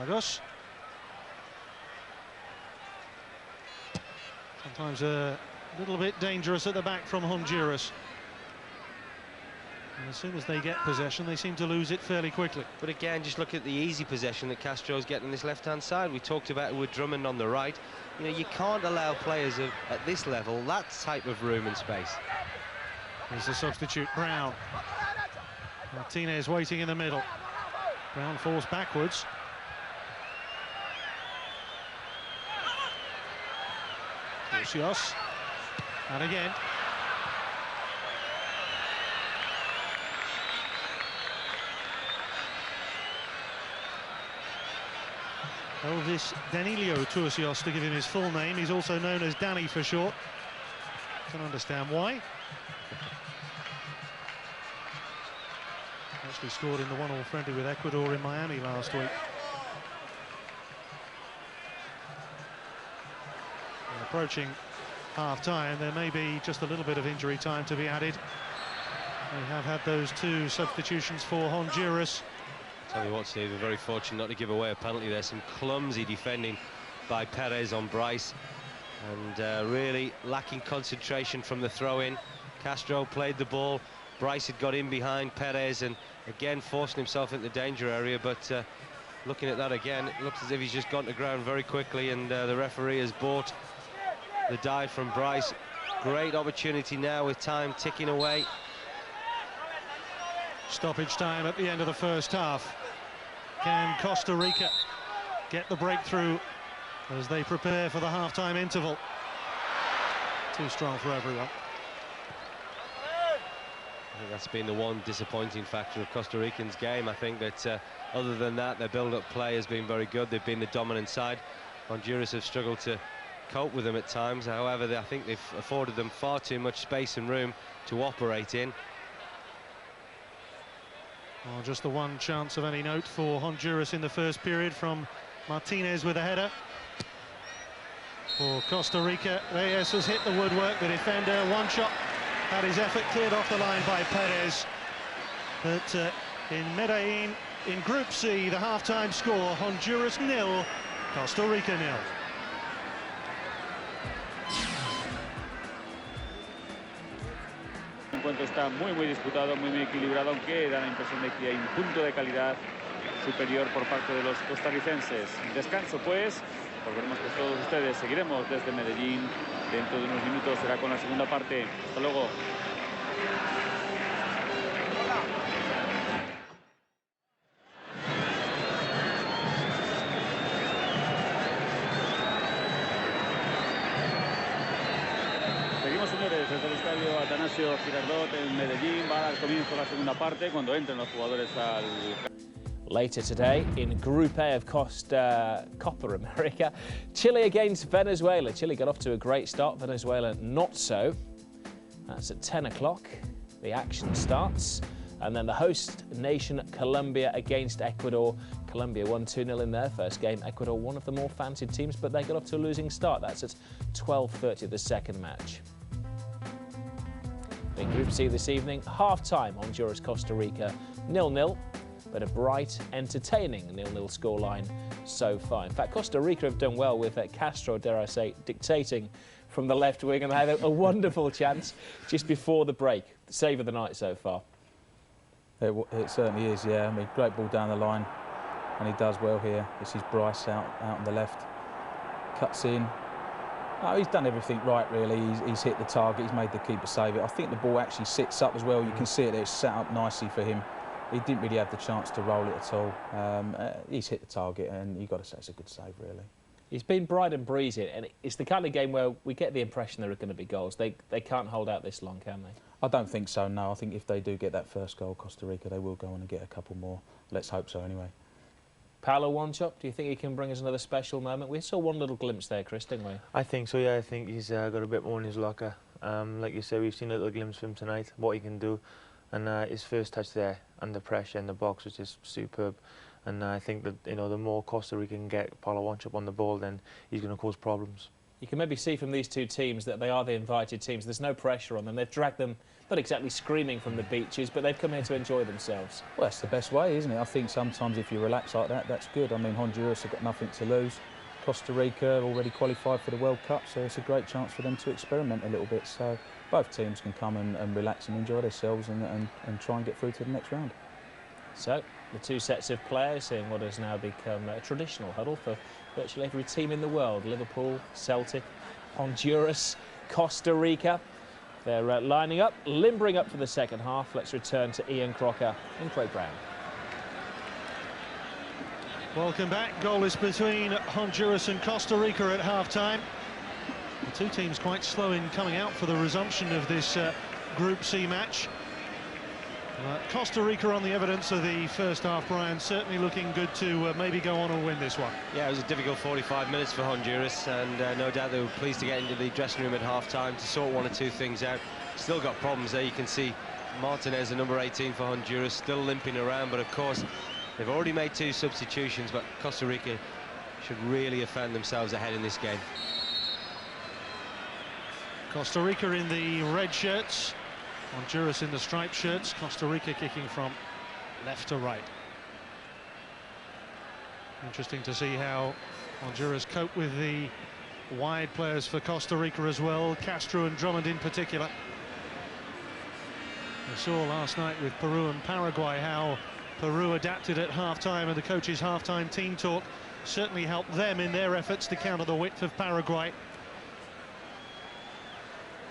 Lagos. Sometimes a little bit dangerous at the back from Honduras. And as soon as they get possession, they seem to lose it fairly quickly. But again, just look at the easy possession that Castro's getting on this left-hand side. We talked about it with Drummond on the right. You know, you can't allow players at this level that type of room and space. Here's the substitute, Brown. Martinez waiting in the middle. Brown falls backwards. Turcios. And again. Elvis Danilo Turcios, to give him his full name. He's also known as Danny for short. Can understand why. Actually scored in the 1-1 friendly with Ecuador in Miami last week. And approaching half-time, there may be just a little bit of injury time to be added. They have had those 2 substitutions for Honduras. Tell you what, Steve, we're very fortunate not to give away a penalty there. Some clumsy defending by Perez on Bryce, and really lacking concentration from the throw-in. Castro played the ball. Bryce had got in behind Perez and again forcing himself into the danger area, but looking at that again, it looks as if he's just gone to ground very quickly, and the referee has bought the dive from Bryce. Great opportunity now with time ticking away. Stoppage time at the end of the first half. Can Costa Rica get the breakthrough as they prepare for the half-time interval? Too strong for everyone. I think that's been the one disappointing factor of Costa Rican's game. I think that other than that, their build-up play has been very good. They've been the dominant side. Honduras have struggled to cope with them at times. However, I think they've afforded them far too much space and room to operate in. Well, just the one chance of any note for Honduras in the first period from Martinez with a header. For Costa Rica, Reyes has hit the woodwork, the defender, one shot. Had his effort cleared off the line by Perez. But in Medellin, in Group C, the half-time score, Honduras 0, Costa Rica 0. El encuentro está muy disputado, muy equilibrado, aunque da la impresión de que hay un punto de calidad superior por parte de los costarricenses. Descanso, pues. Volveremos con todos ustedes. Seguiremos desde Medellín. Dentro de unos minutos será con la segunda parte. Hasta luego. Seguimos, señores, desde el estadio Atanasio Girardot en Medellín. Va al comienzo la segunda parte cuando entren los jugadores al... Later today, in Group A of Copa America, Chile against Venezuela. Chile got off to a great start, Venezuela not so. That's at 10 o'clock. The action starts. And then the host nation, Colombia against Ecuador. Colombia won 2-0 in their first game. Ecuador, one of the more fancied teams, but they got off to a losing start. That's at 12:30, the second match. In Group C this evening, half-time, Honduras, Costa Rica, 0-0. But a bright, entertaining 0-0 scoreline so far. In fact, Costa Rica have done well with Castro, dare I say, dictating from the left wing, and they had a wonderful chance just before the break. The save of the night so far. It certainly is, yeah. I mean, great ball down the line, and he does well here. This is Bryce out on the left, cuts in. Oh, he's done everything right, really. He's hit the target, he's made the keeper save it. I think the ball actually sits up as well. You can see it there, it's set up nicely for him. He didn't really have the chance to roll it at all. He's hit the target, and you've got to say it's a good save, really. He's been bright and breezy, and it's the kind of game where we get the impression there are going to be goals. They can't hold out this long, can they? I don't think so, no. I think if they do get that first goal, Costa Rica, they will go on and get a couple more. Let's hope so, anyway. Paolo Wanchop, do you think he can bring us another special moment? We saw one little glimpse there, Chris, didn't we? I think so, yeah. I think he's got a bit more in his locker. Like you said, we've seen a little glimpse of him tonight, what he can do. And his first touch there, under pressure in the box, was just superb. And I think that, you know, the more Costa Rica can get Paolo Wanchop on the ball, then he's going to cause problems. You can maybe see from these two teams that they are the invited teams. There's no pressure on them. They've dragged them, not exactly screaming from the beaches, but they've come here to enjoy themselves. Well, that's the best way, isn't it? I think sometimes if you relax like that, that's good. I mean, Honduras have got nothing to lose. Costa Rica already qualified for the World Cup, so it's a great chance for them to experiment a little bit. So both teams can come and relax and enjoy themselves and try and get through to the next round. So, the two sets of players in what has now become a traditional huddle for virtually every team in the world. Liverpool, Celtic, Honduras, Costa Rica. They're lining up, limbering up for the second half. Let's return to Ian Crocker and Craig Brown. Welcome back. Goalless between Honduras and Costa Rica at half-time. The two teams quite slow in coming out for the resumption of this Group C match. Costa Rica on the evidence of the first half, Brian, certainly looking good to maybe go on and win this one. Yeah, it was a difficult 45 minutes for Honduras, and no doubt they were pleased to get into the dressing room at half-time to sort one or two things out. Still got problems there. You can see Martinez, the number 18 for Honduras, still limping around, but of course they've already made two substitutions, but Costa Rica should really have found themselves ahead in this game. Costa Rica in the red shirts, Honduras in the striped shirts. Costa Rica kicking from left to right. Interesting to see how Honduras cope with the wide players for Costa Rica as well, Castro and Drummond in particular. We saw last night with Peru and Paraguay how Peru adapted at half-time, and the coach's half-time team talk certainly helped them in their efforts to counter the width of Paraguay.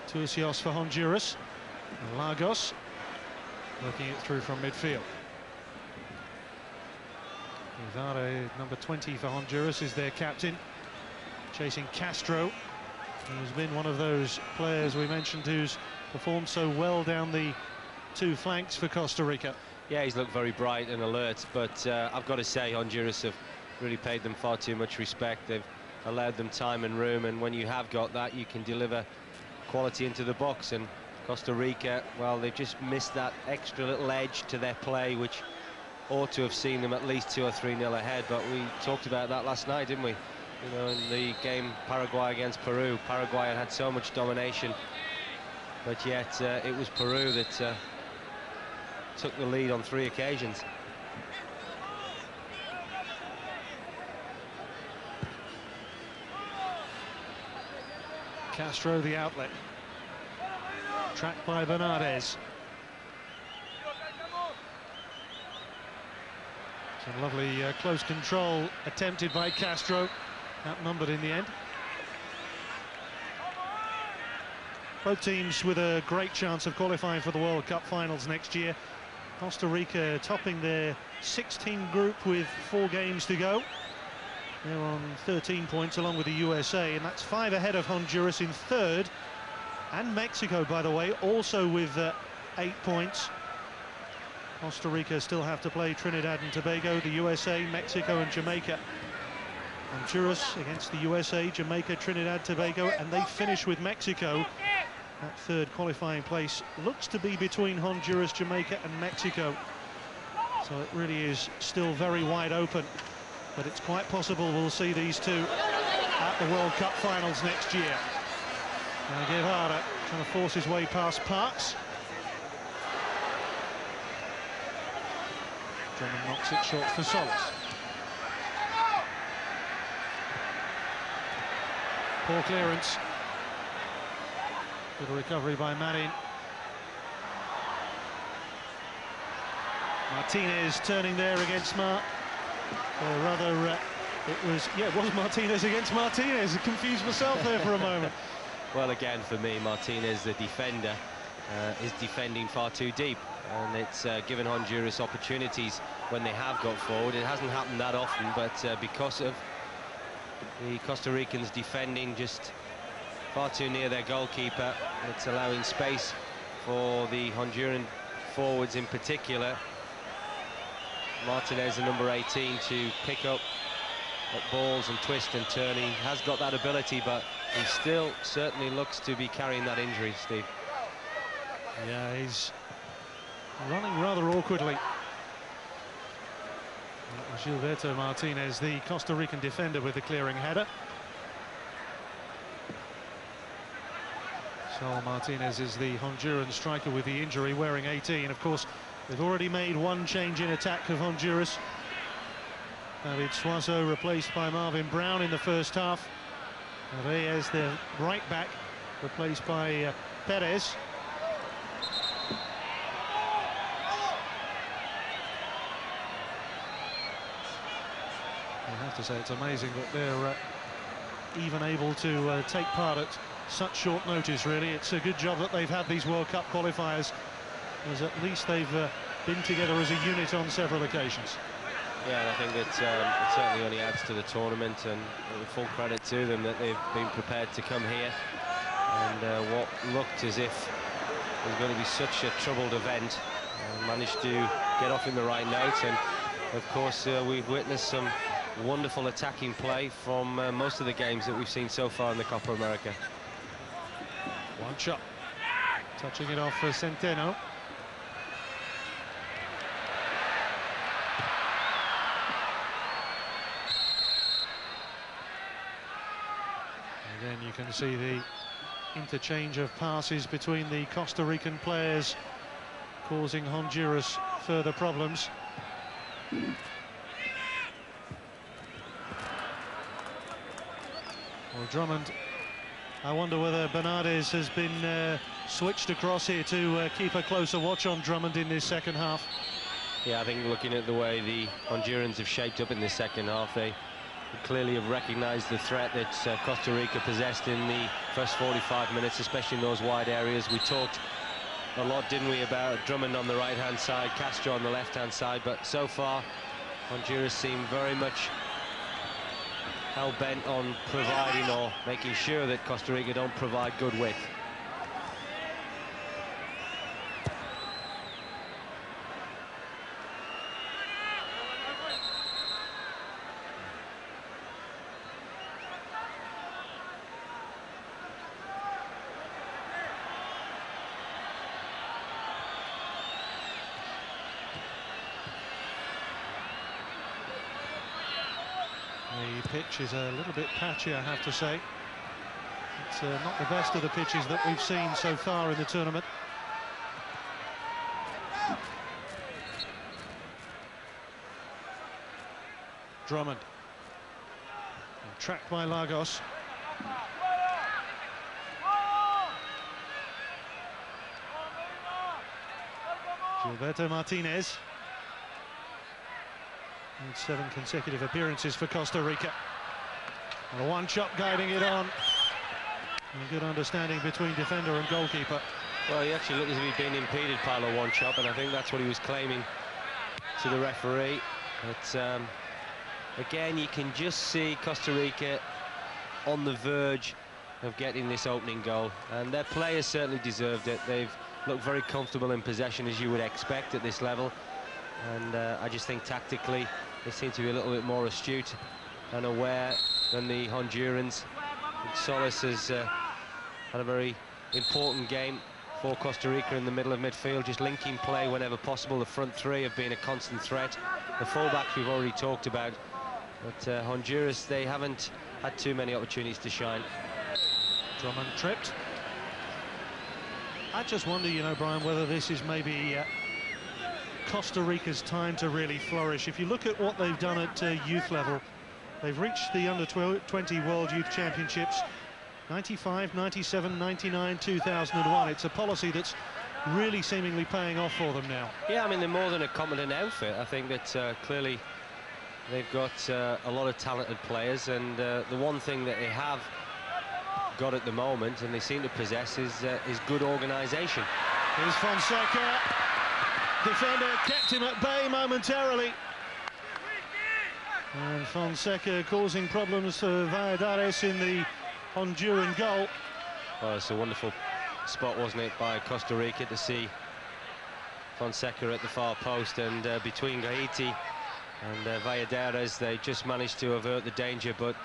Turcios for Honduras, and Lagos working it through from midfield. Ivare, number 20 for Honduras, is their captain, chasing Castro, who's been one of those players we mentioned who's performed so well down the two flanks for Costa Rica. Yeah, he's looked very bright and alert, but I've got to say Honduras have really paid them far too much respect. They've allowed them time and room, and when you have got that, you can deliver quality into the box. And Costa Rica, well, they've just missed that extra little edge to their play, which ought to have seen them at least 2 or 3-0 ahead. But we talked about that last night, didn't we? You know, in the game Paraguay against Peru, Paraguay had so much domination, but yet it was Peru that took the lead on 3 occasions. Castro, the outlet, tracked by Bernardes. Some lovely close control attempted by Castro, outnumbered in the end. Both teams with a great chance of qualifying for the World Cup finals next year. Costa Rica topping their 16 group with 4 games to go. They're on 13 points along with the USA, and that's 5 ahead of Honduras in 3rd. And Mexico, by the way, also with 8 points. Costa Rica still have to play Trinidad and Tobago, the USA, Mexico and Jamaica. Honduras against the USA, Jamaica, Trinidad, Tobago, and they finish with Mexico. That third qualifying place looks to be between Honduras, Jamaica and Mexico. So it really is still very wide open, but it's quite possible we'll see these two at the World Cup finals next year. Now Guevara trying to force his way past Parks. Drummond knocks it short for Solis. Poor clearance. Good recovery by Marin. Martinez turning there against it was Martinez against Martinez. I confused myself there for a moment. Well, again, for me, Martinez, the defender, is defending far too deep, and it's given Honduras opportunities when they have got forward. It hasn't happened that often, but because of the Costa Ricans defending just far too near their goalkeeper, it's allowing space for the Honduran forwards in particular. Martinez, the number 18, to pick up balls and twist and turn. He has got that ability, but he still certainly looks to be carrying that injury, Steve. Yeah, he's running rather awkwardly. Gilberto Martinez, the Costa Rican defender, with the clearing header. So Martinez is the Honduran striker with the injury, wearing 18. Of course, they've already made one change in attack of Honduras. David Suazo replaced by Marvin Brown in the first half. Reyes, the right back, replaced by Perez. I have to say, it's amazing that they're even able to take part at such short notice, really. It's a good job that they've had these World Cup qualifiers, as at least they've been together as a unit on several occasions. Yeah, and I think that it certainly only adds to the tournament, and full credit to them that they've been prepared to come here. And what looked as if it was going to be such a troubled event, managed to get off in the right note. And of course, we've witnessed some wonderful attacking play from most of the games that we've seen so far in the Copa America. One shot, touching it off for Centeno. Again, you can see the interchange of passes between the Costa Rican players, causing Honduras further problems. Well, Drummond, I wonder whether Bernardes has been switched across here to keep a closer watch on Drummond in this second half. Yeah, I think looking at the way the Hondurans have shaped up in the second half, they clearly have recognised the threat that Costa Rica possessed in the first 45 minutes, especially in those wide areas. We talked a lot, didn't we, about Drummond on the right-hand side, Castro on the left-hand side, but so far Honduras seem very much hell-bent on providing or making sure that Costa Rica don't provide good width. The pitch is a little bit patchy, I have to say. It's not the best of the pitches that we've seen so far in the tournament. Drummond, tracked by Lagos. Gilberto Martinez. 7 consecutive appearances for Costa Rica. And a one-shot guiding it on. A good understanding between defender and goalkeeper. Well, he actually looked as if he'd been impeded, Paulo, one shot, and I think that's what he was claiming to the referee. But again, you can just see Costa Rica on the verge of getting this opening goal, and their players certainly deserved it. They've look very comfortable in possession, as you would expect at this level. And I just think tactically they seem to be a little bit more astute and aware than the Hondurans. Solis has had a very important game for Costa Rica in the middle of midfield, just linking play whenever possible. The front three have been a constant threat. The fullbacks we've already talked about, but Honduras, they haven't had too many opportunities to shine. Drummond tripped. I just wonder, you know, Brian, whether this is maybe Costa Rica's time to really flourish. If you look at what they've done at youth level, they've reached the under-20 World Youth Championships, 95, 97, 99, 2001. It's a policy that's really seemingly paying off for them now. Yeah, I mean, they're more than a competent outfit. I think that clearly they've got a lot of talented players, and the one thing that they have got at the moment, and they seem to possess, is good organisation. Here's Fonseca. Defender kept him at bay momentarily. And Fonseca causing problems for Valladares in the Honduran goal. Well, it's a wonderful spot, wasn't it, by Costa Rica to see Fonseca at the far post, and between Gaiti and Valladares, they just managed to avert the danger. But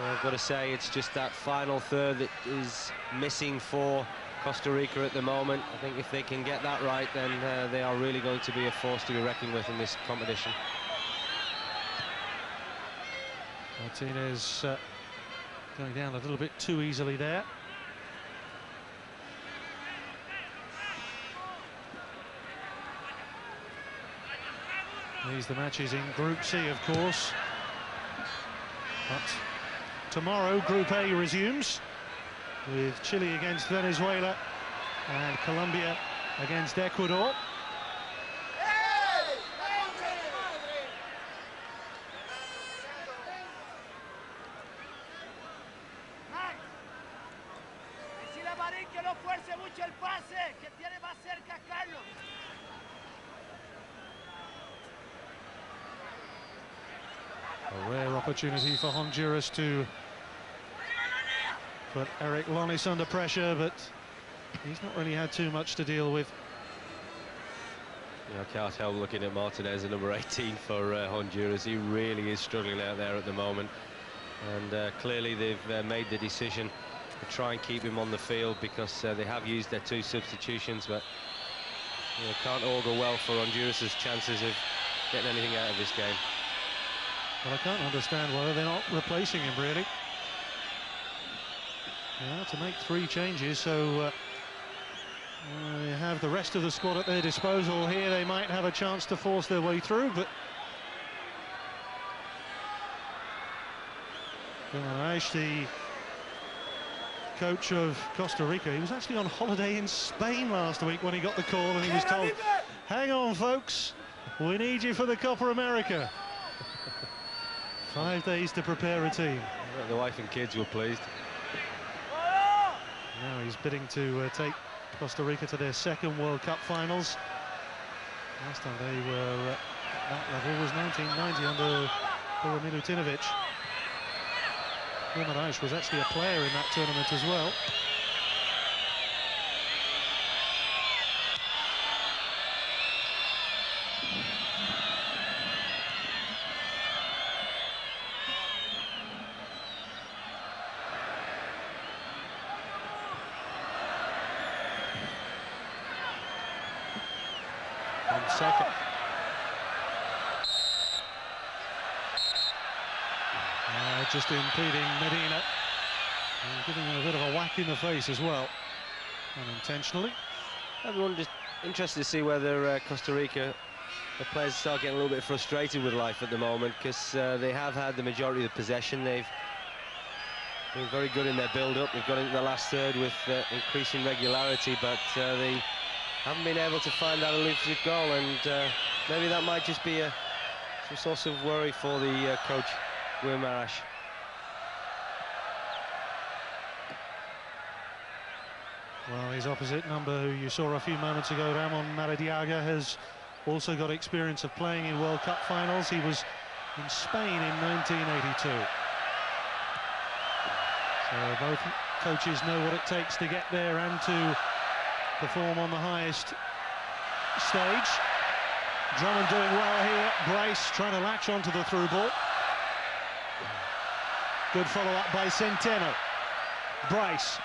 I've got to say, it's just that final third that is missing for Costa Rica at the moment. I think if they can get that right, then they are really going to be a force to be reckoned with in this competition. Martinez going down a little bit too easily there. These are the matches in Group C, of course. But tomorrow, Group A resumes with Chile against Venezuela and Colombia against Ecuador. A rare opportunity for Honduras to put Eric Lonis under pressure, but he's not really had too much to deal with. Yeah, I can't help looking at Martinez, the number 18 for Honduras. He really is struggling out there at the moment, and clearly they've made the decision to try and keep him on the field, because they have used their 2 substitutions, but can't augur well for Honduras' chances of getting anything out of this game. Well, I can't understand why they're not replacing him, really. They have to make 3 changes, so they have the rest of the squad at their disposal here. They might have a chance to force their way through, but the coach of Costa Rica, he was actually on holiday in Spain last week when he got the call, and he was told, hang on folks, we need you for the Copa America. 5 days to prepare a team. The wife and kids were pleased. Now he's bidding to take Costa Rica to their 2nd World Cup finals. Last time they were at that level was 1990 under Milutinovic. Guimaraes was actually a player in that tournament as well. Second. Just impeding Medina, and giving him a bit of a whack in the face as well, unintentionally. Everyone just interested to see whether Costa Rica, the players, start getting a little bit frustrated with life at the moment, because they have had the majority of the possession. They've been very good in their build-up. They've got into the last third with increasing regularity, but they haven't been able to find that elusive goal, and maybe that might just be some source of worry for the coach, Guimaraes. Well, his opposite number, who you saw a few moments ago, Ramon Maradiaga, has also got experience of playing in World Cup finals. He was in Spain in 1982. So both coaches know what it takes to get there and to perform on the highest stage. Drummond doing well here. Bryce trying to latch onto the through ball. Good follow-up by Centeno. Bryce.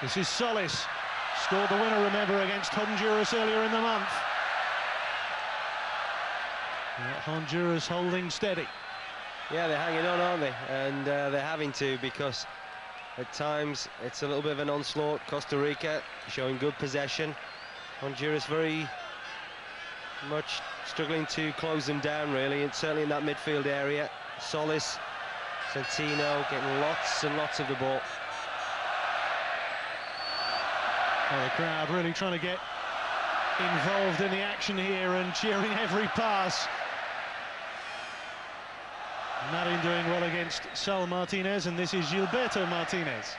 This is Solis. Scored the winner, remember, against Honduras earlier in the month. Honduras holding steady. Yeah, they're hanging on, aren't they? And they're having to, because at times it's a little bit of an onslaught. Costa Rica showing good possession. Honduras very much struggling to close them down, really, and certainly in that midfield area. Solis, Centeno getting lots and lots of the ball. Well, the crowd really trying to get involved in the action here and cheering every pass. Marin doing well against Sal Martinez, and this is Gilberto Martinez.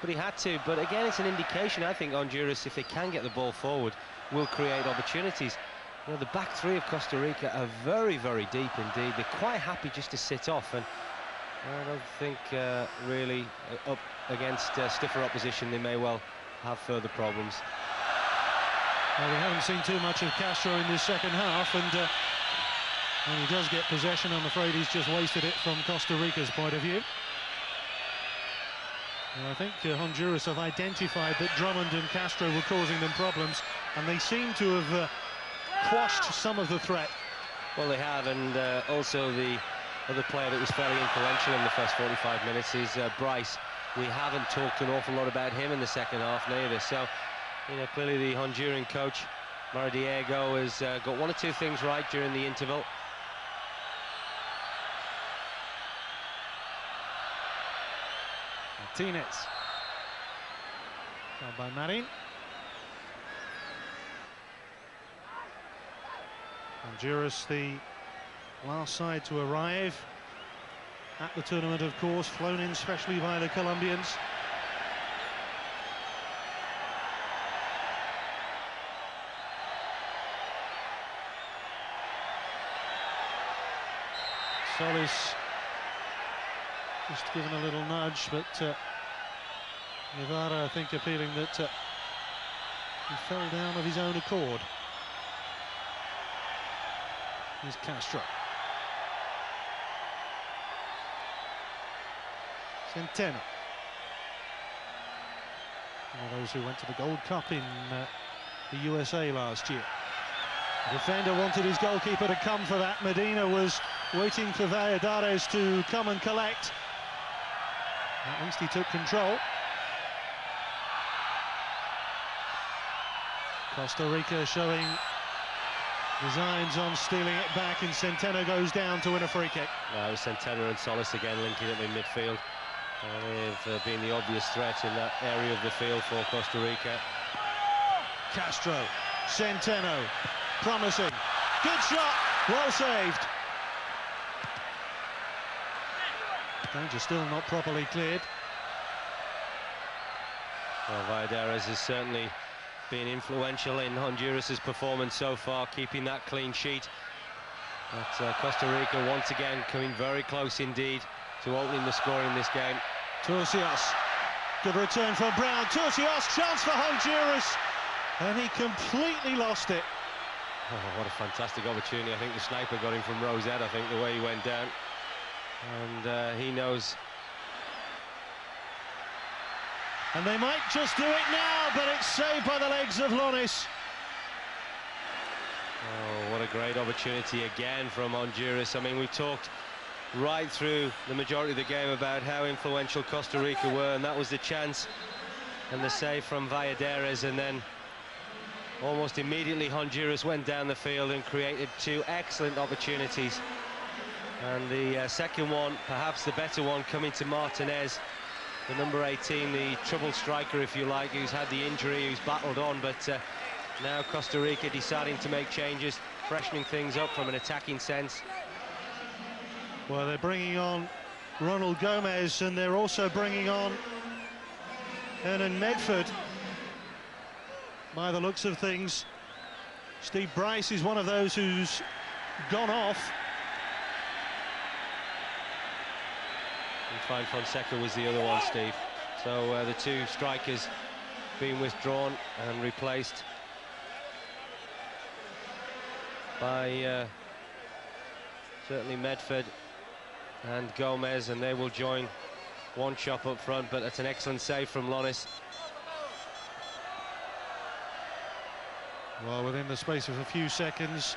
But he had to, but again, it's an indication, I think, Honduras, if they can get the ball forward, will create opportunities. You know, the back three of Costa Rica are very, very deep indeed. They're quite happy just to sit off, and I don't think really up against stiffer opposition they may well have further problems. Well, we haven't seen too much of Castro in this second half, and when he does get possession, I'm afraid he's just wasted it from Costa Rica's point of view. And I think Honduras have identified that Drummond and Castro were causing them problems, and they seem to have quashed some of the threat. Well, they have, and also the other player that was fairly influential in the first 45 minutes is Bryce. We haven't talked an awful lot about him in the second half neither, so you know, clearly the Honduran coach Maradiego has got one or two things right during the interval. Martinez. Fouled by Marin. Honduras, the last side to arrive at the tournament, of course, flown in specially by the Colombians. Solis just given a little nudge, but Guevara, I think, appealing that he fell down of his own accord. Here's Castro. Centeno. One of those who went to the Gold Cup in the USA last year. The defender wanted his goalkeeper to come for that. Medina was waiting for Valladares to come and collect. At least he took control. Costa Rica showing designs on stealing it back, and Centeno goes down to win a free kick. It was Centeno and Solis again linking up in midfield. They've been the obvious threat in that area of the field for Costa Rica. Castro, Centeno, promising. Good shot, well saved. Danger still not properly cleared. Well, Valladares has certainly been influential in Honduras' performance so far, keeping that clean sheet. But Costa Rica once again coming very close indeed to opening the score in this game. Turcios, good return from Brown. Turcios, chance for Honduras, and he completely lost it. Oh, what a fantastic opportunity. I think the sniper got him from Rosette, I think, the way he went down. And he knows. And they might just do it now, but it's saved by the legs of Lonis. Oh, what a great opportunity again from Honduras. I mean, we've talked right through the majority of the game about how influential Costa Rica were, and that was the chance and the save from Valladares, and then almost immediately Honduras went down the field and created two excellent opportunities. And the second one, perhaps the better one, coming to Martinez, the number 18, the trouble striker, if you like, who's had the injury, who's battled on, but now Costa Rica deciding to make changes, freshening things up from an attacking sense. Well, they're bringing on Ronald Gomez, and they're also bringing on Hernan Medford. By the looks of things, Steve Bryce is one of those who's gone off. And Fine Fonseca was the other one, Steve. So the two strikers been withdrawn and replaced by certainly Medford and Gomez, and they will join One Chop up front, but it's an excellent save from Lonis. Well, within the space of a few seconds,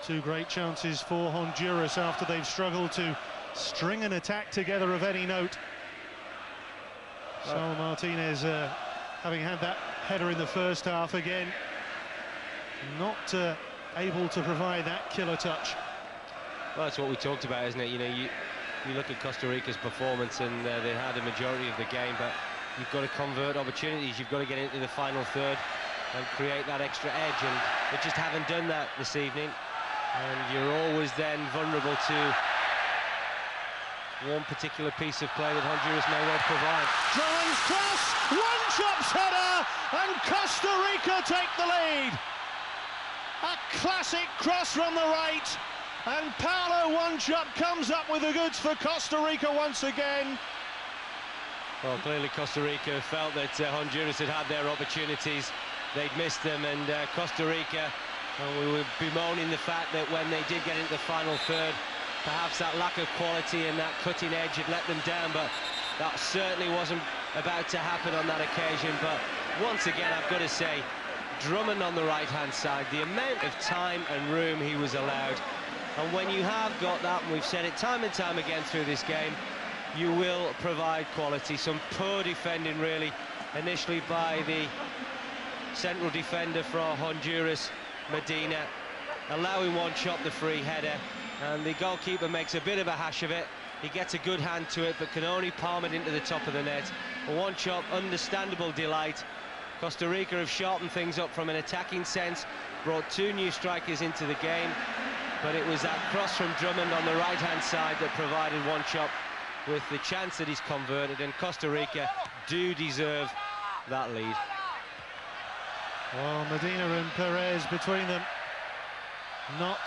two great chances for Honduras after they've struggled to string an attack together of any note. Saul Martinez, having had that header in the first half again, not able to provide that killer touch. Well, that's what we talked about, isn't it? You know, you look at Costa Rica's performance, and they had a majority of the game, but you've got to convert opportunities. You've got to get into the final third and create that extra edge, and they just haven't done that this evening. And you're always then vulnerable to one particular piece of play that Honduras may well provide. Drummond's cross, One Chop's header, and Costa Rica take the lead. A classic cross from the right, and Paulo One Chop comes up with the goods for Costa Rica once again. Well, clearly Costa Rica felt that Honduras had had their opportunities. They'd missed them, and Costa Rica, we were bemoaning the fact that when they did get into the final third, perhaps that lack of quality and that cutting edge had let them down, but that certainly wasn't about to happen on that occasion. But once again, I've got to say, Drummond on the right-hand side, the amount of time and room he was allowed, and when you have got that, and we've said it time and time again through this game, you will provide quality. Some poor defending, really, initially by the central defender for Honduras, Medina, allowing One Chop the free header, and the goalkeeper makes a bit of a hash of it. He gets a good hand to it, but can only palm it into the top of the net. One Chop, understandable delight. Costa Rica have sharpened things up from an attacking sense, brought two new strikers into the game, but it was that cross from Drummond on the right-hand side that provided One Chop with the chance that he's converted, and Costa Rica do deserve that lead. Well, Medina and Perez between them, not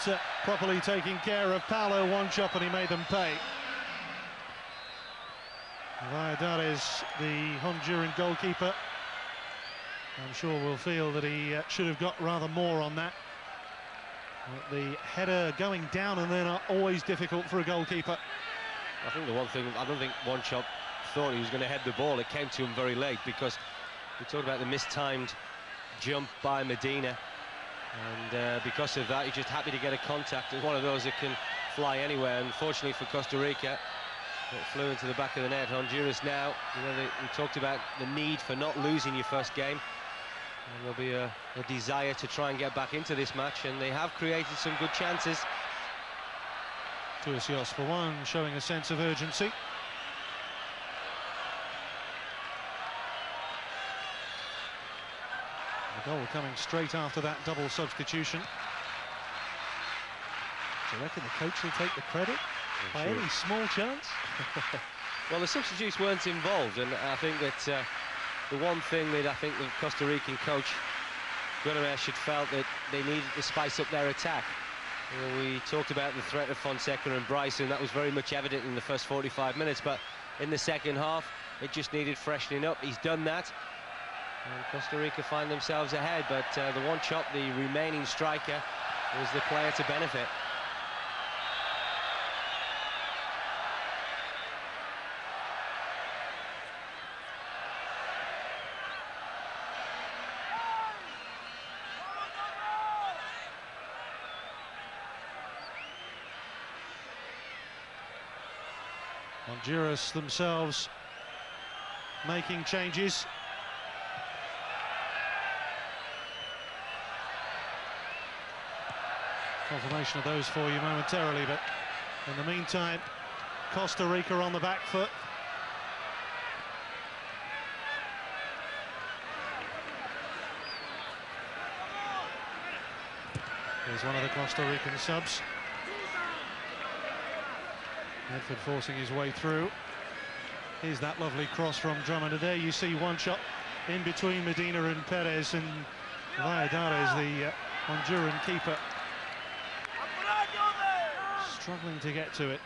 properly taking care of Paulo One Chop, and he made them pay. Valladares, the Honduran goalkeeper, I'm sure will feel that he should have got rather more on that. But the header going down and then are always difficult for a goalkeeper. I think the one thing, I don't think One Chop thought he was going to head the ball. It came to him very late, because we talked about the mistimed jump by Medina, and because of that, he's just happy to get a contact. It's one of those that can fly anywhere. Unfortunately for Costa Rica, it flew into the back of the net. Honduras now, you know, we talked about the need for not losing your first game, and there'll be a desire to try and get back into this match, and they have created some good chances. Tuisios, for one, showing a sense of urgency. The goal coming straight after that double substitution. Do you reckon the coach will take the credit by any small chance? Well, the substitutes weren't involved, and I think that the one thing that I think the Costa Rican coach Gunnarash had felt that they needed to spice up their attack. You know, we talked about the threat of Fonseca and Bryson. That was very much evident in the first 45 minutes, but in the second half, it just needed freshening up. He's done that, and Costa Rica find themselves ahead, but the One Chop, the remaining striker, was the player to benefit. Honduras themselves making changes. Confirmation of those for you momentarily, but in the meantime, Costa Rica on the back foot. Here's one of the Costa Rican subs. Medford forcing his way through. Here's that lovely cross from Drummond, and there you see One Chop in between Medina and Perez, and Valladares, the Honduran keeper, struggling to get to it.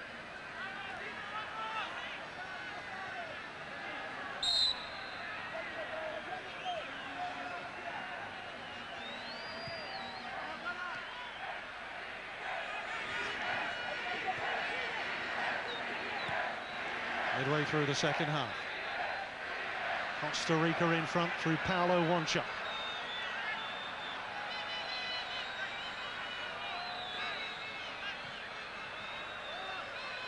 midway through the second half. Costa Rica in front through Paulo Wanchope.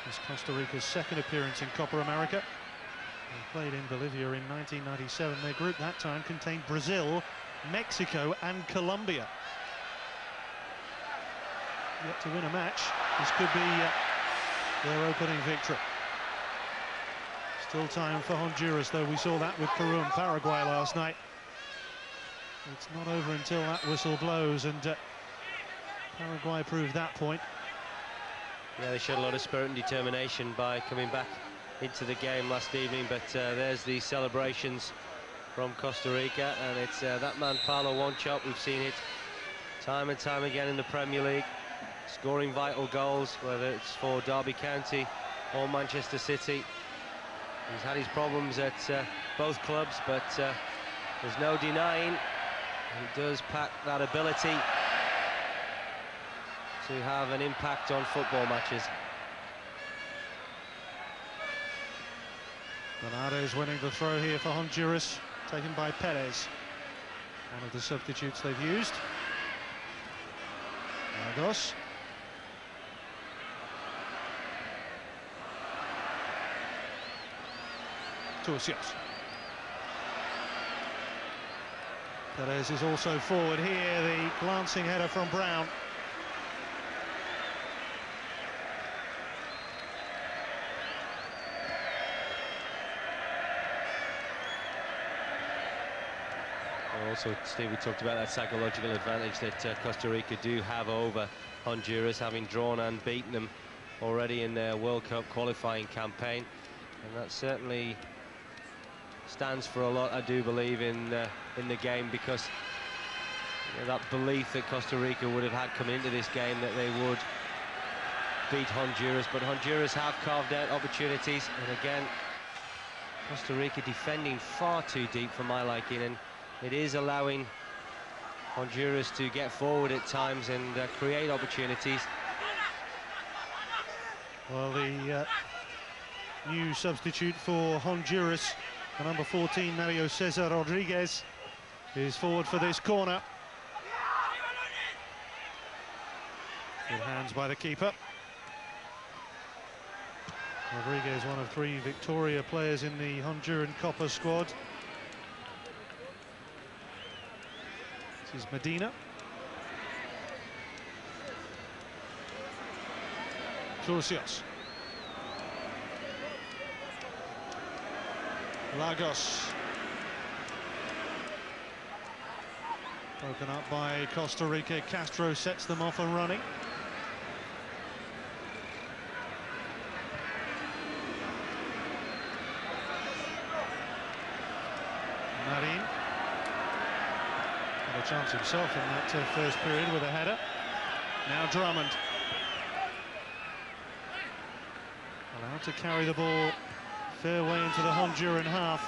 It's Costa Rica's second appearance in Copa America. They played in Bolivia in 1997. Their group that time contained Brazil, Mexico and Colombia. Yet to win a match. This could be their opening victory. Still time for Honduras, though. We saw that with Peru and Paraguay last night. It's not over until that whistle blows, and Paraguay proved that point. Yeah, they showed a lot of spirit and determination by coming back into the game last evening, but there's the celebrations from Costa Rica, and it's that man Paulo Wanchope. We've seen it time and time again in the Premier League, scoring vital goals, whether it's for Derby County or Manchester City. He's had his problems at both clubs, but there's no denying he does pack that ability to have an impact on football matches. Bernardo is winning the throw here for Honduras, taken by Perez. One of the substitutes they've used. Lagos. Turcios. Perez is also forward here, the glancing header from Brown. Also, Steve, we talked about that psychological advantage that Costa Rica do have over Honduras, having drawn and beaten them already in their World Cup qualifying campaign, and that certainly stands for a lot, I do believe, in the game, because that belief that Costa Rica would have had coming into this game that they would beat Honduras, but Honduras have carved out opportunities, and again Costa Rica defending far too deep for my liking, and it is allowing Honduras to get forward at times and create opportunities. Well, the new substitute for Honduras, the number 14, Mario Cesar Rodriguez, is forward for this corner. Good hands by the keeper. Rodriguez, one of 3 Victoria players in the Honduran Copa squad. This is Medina. Turcios. Lagos. Broken up by Costa Rica. Castro sets them off and running. Marin had a chance himself in that first period with a header. Now Drummond. Allowed to carry the ball fair way into the Honduran half.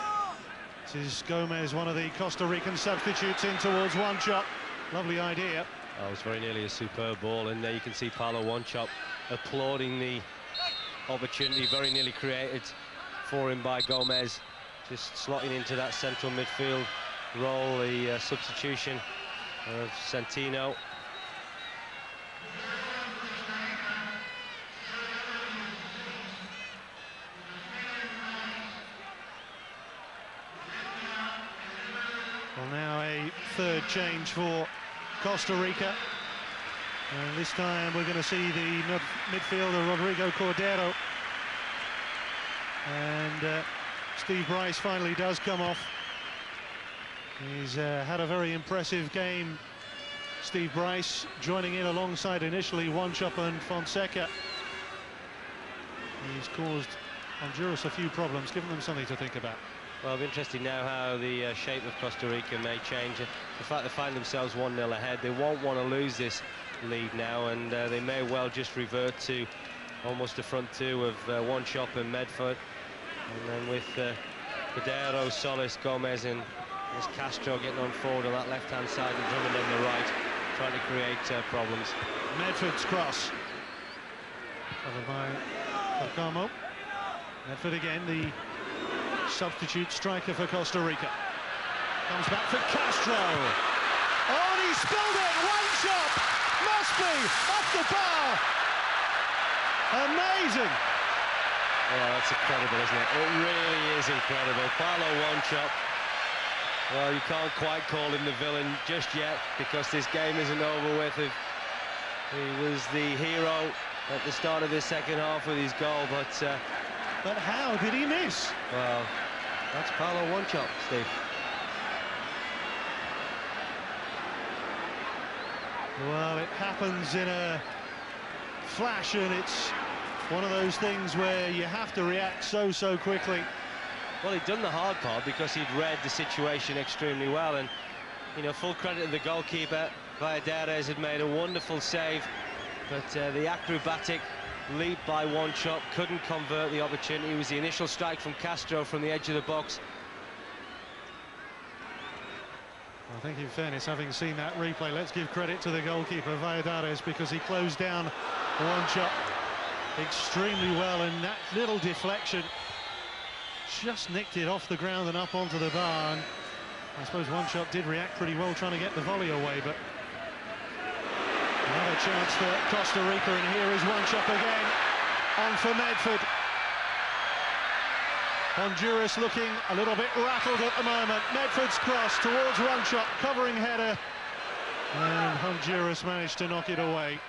This is Gomez, one of the Costa Rican substitutes, in towards Wanchope. Lovely idea. Oh, it was very nearly a superb ball, and there you can see Paulo Wanchope applauding the opportunity, very nearly created for him by Gomez, just slotting into that central midfield role. The substitution of Centino. Well, now a third change for Costa Rica, and this time we're going to see the midfielder Rodrigo Cordero, and Steve Bryce finally does come off. He's had a very impressive game, Steve Bryce, joining in alongside initially Wanchope and Fonseca. He's caused Honduras a few problems, given them something to think about. Well, it'll be interesting now how the shape of Costa Rica may change. The fact they find themselves 1-0 ahead, they won't want to lose this lead now, and they may well just revert to almost a front two of Wanchope and Medford, and then with Cordero, Solis, Gomez, and there's Castro getting on forward on that left-hand side and Drummond on the right, trying to create problems. Medford's cross, covered by Calcamo. Medford again, the substitute striker for Costa Rica. Comes back for Castro. Oh, and he spilled it! One shot! Must be! Off the bar! Amazing! Well, that's incredible, isn't it? It really is incredible. Paulo Wanchope. Well, you can't quite call him the villain just yet, because this game isn't over with. He was the hero at the start of this second half with his goal, but how did he miss? Well, that's Paulo Wanchope, Steve. Well, it happens in a flash, and it's one of those things where you have to react so quickly. Well, he'd done the hard part because he'd read the situation extremely well, and, you know, full credit to the goalkeeper. Valladares had made a wonderful save, but the acrobatic leap by Wanchope couldn't convert the opportunity. It was the initial strike from Castro from the edge of the box. I think, in fairness, having seen that replay, let's give credit to the goalkeeper, Valladares, because he closed down Wanchope extremely well, and that little deflection just nicked it off the ground and up onto the bar. And I suppose Wanchope did react pretty well trying to get the volley away, but another chance for Costa Rica, and here is Wanchope again on for Medford. Honduras looking a little bit rattled at the moment. Medford's cross towards Wanchope, covering header, and Honduras managed to knock it away.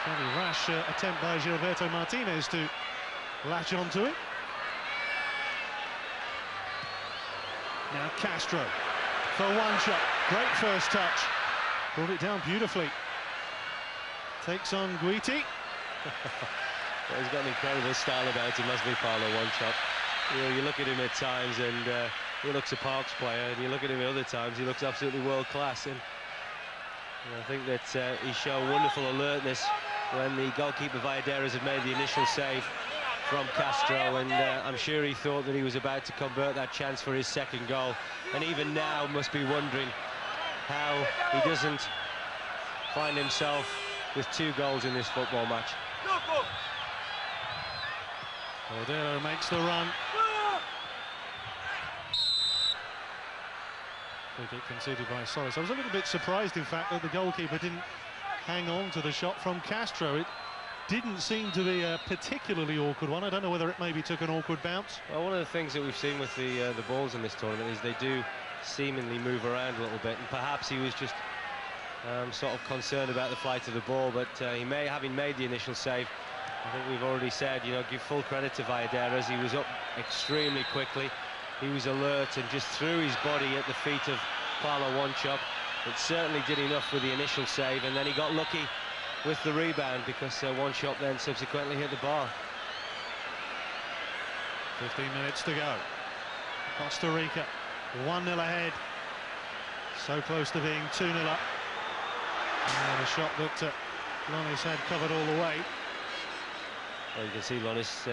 Fairly rash attempt by Gilberto Martinez to latch onto it. Now Castro for Wanchope. Great first touch. Brought it down beautifully. Takes on Guiti. Well, he's got an incredible style about him, must be Paulo Wanchope. You know, you look at him at times and he looks a Parks player, and you look at him at other times, he looks absolutely world class. And I think that he showed wonderful alertness when the goalkeeper Valladares had made the initial save from Castro, and I'm sure he thought that he was about to convert that chance for his second goal, and even now must be wondering how he doesn't find himself with 2 goals in this football match. Cordero makes the run. Free kick conceded by Solis. I was a little bit surprised, in fact, that the goalkeeper didn't hang on to the shot from Castro. It didn't seem to be a particularly awkward one. I don't know whether it maybe took an awkward bounce. Well, one of the things that we've seen with the balls in this tournament is they do seemingly move around a little bit, and perhaps he was just sort of concerned about the flight of the ball, but he may, having made the initial save, I think we've already said, you know, give full credit to Valladares. He was up extremely quickly. He was alert and just threw his body at the feet of Paulo Wanchope. It certainly did enough with the initial save, and then he got lucky with the rebound, because Wanchope then subsequently hit the bar. 15 minutes to go. Costa Rica 1-0 ahead. So close to being 2-0 up. And a shot that Lonis had covered all the way. Well, you can see Lonis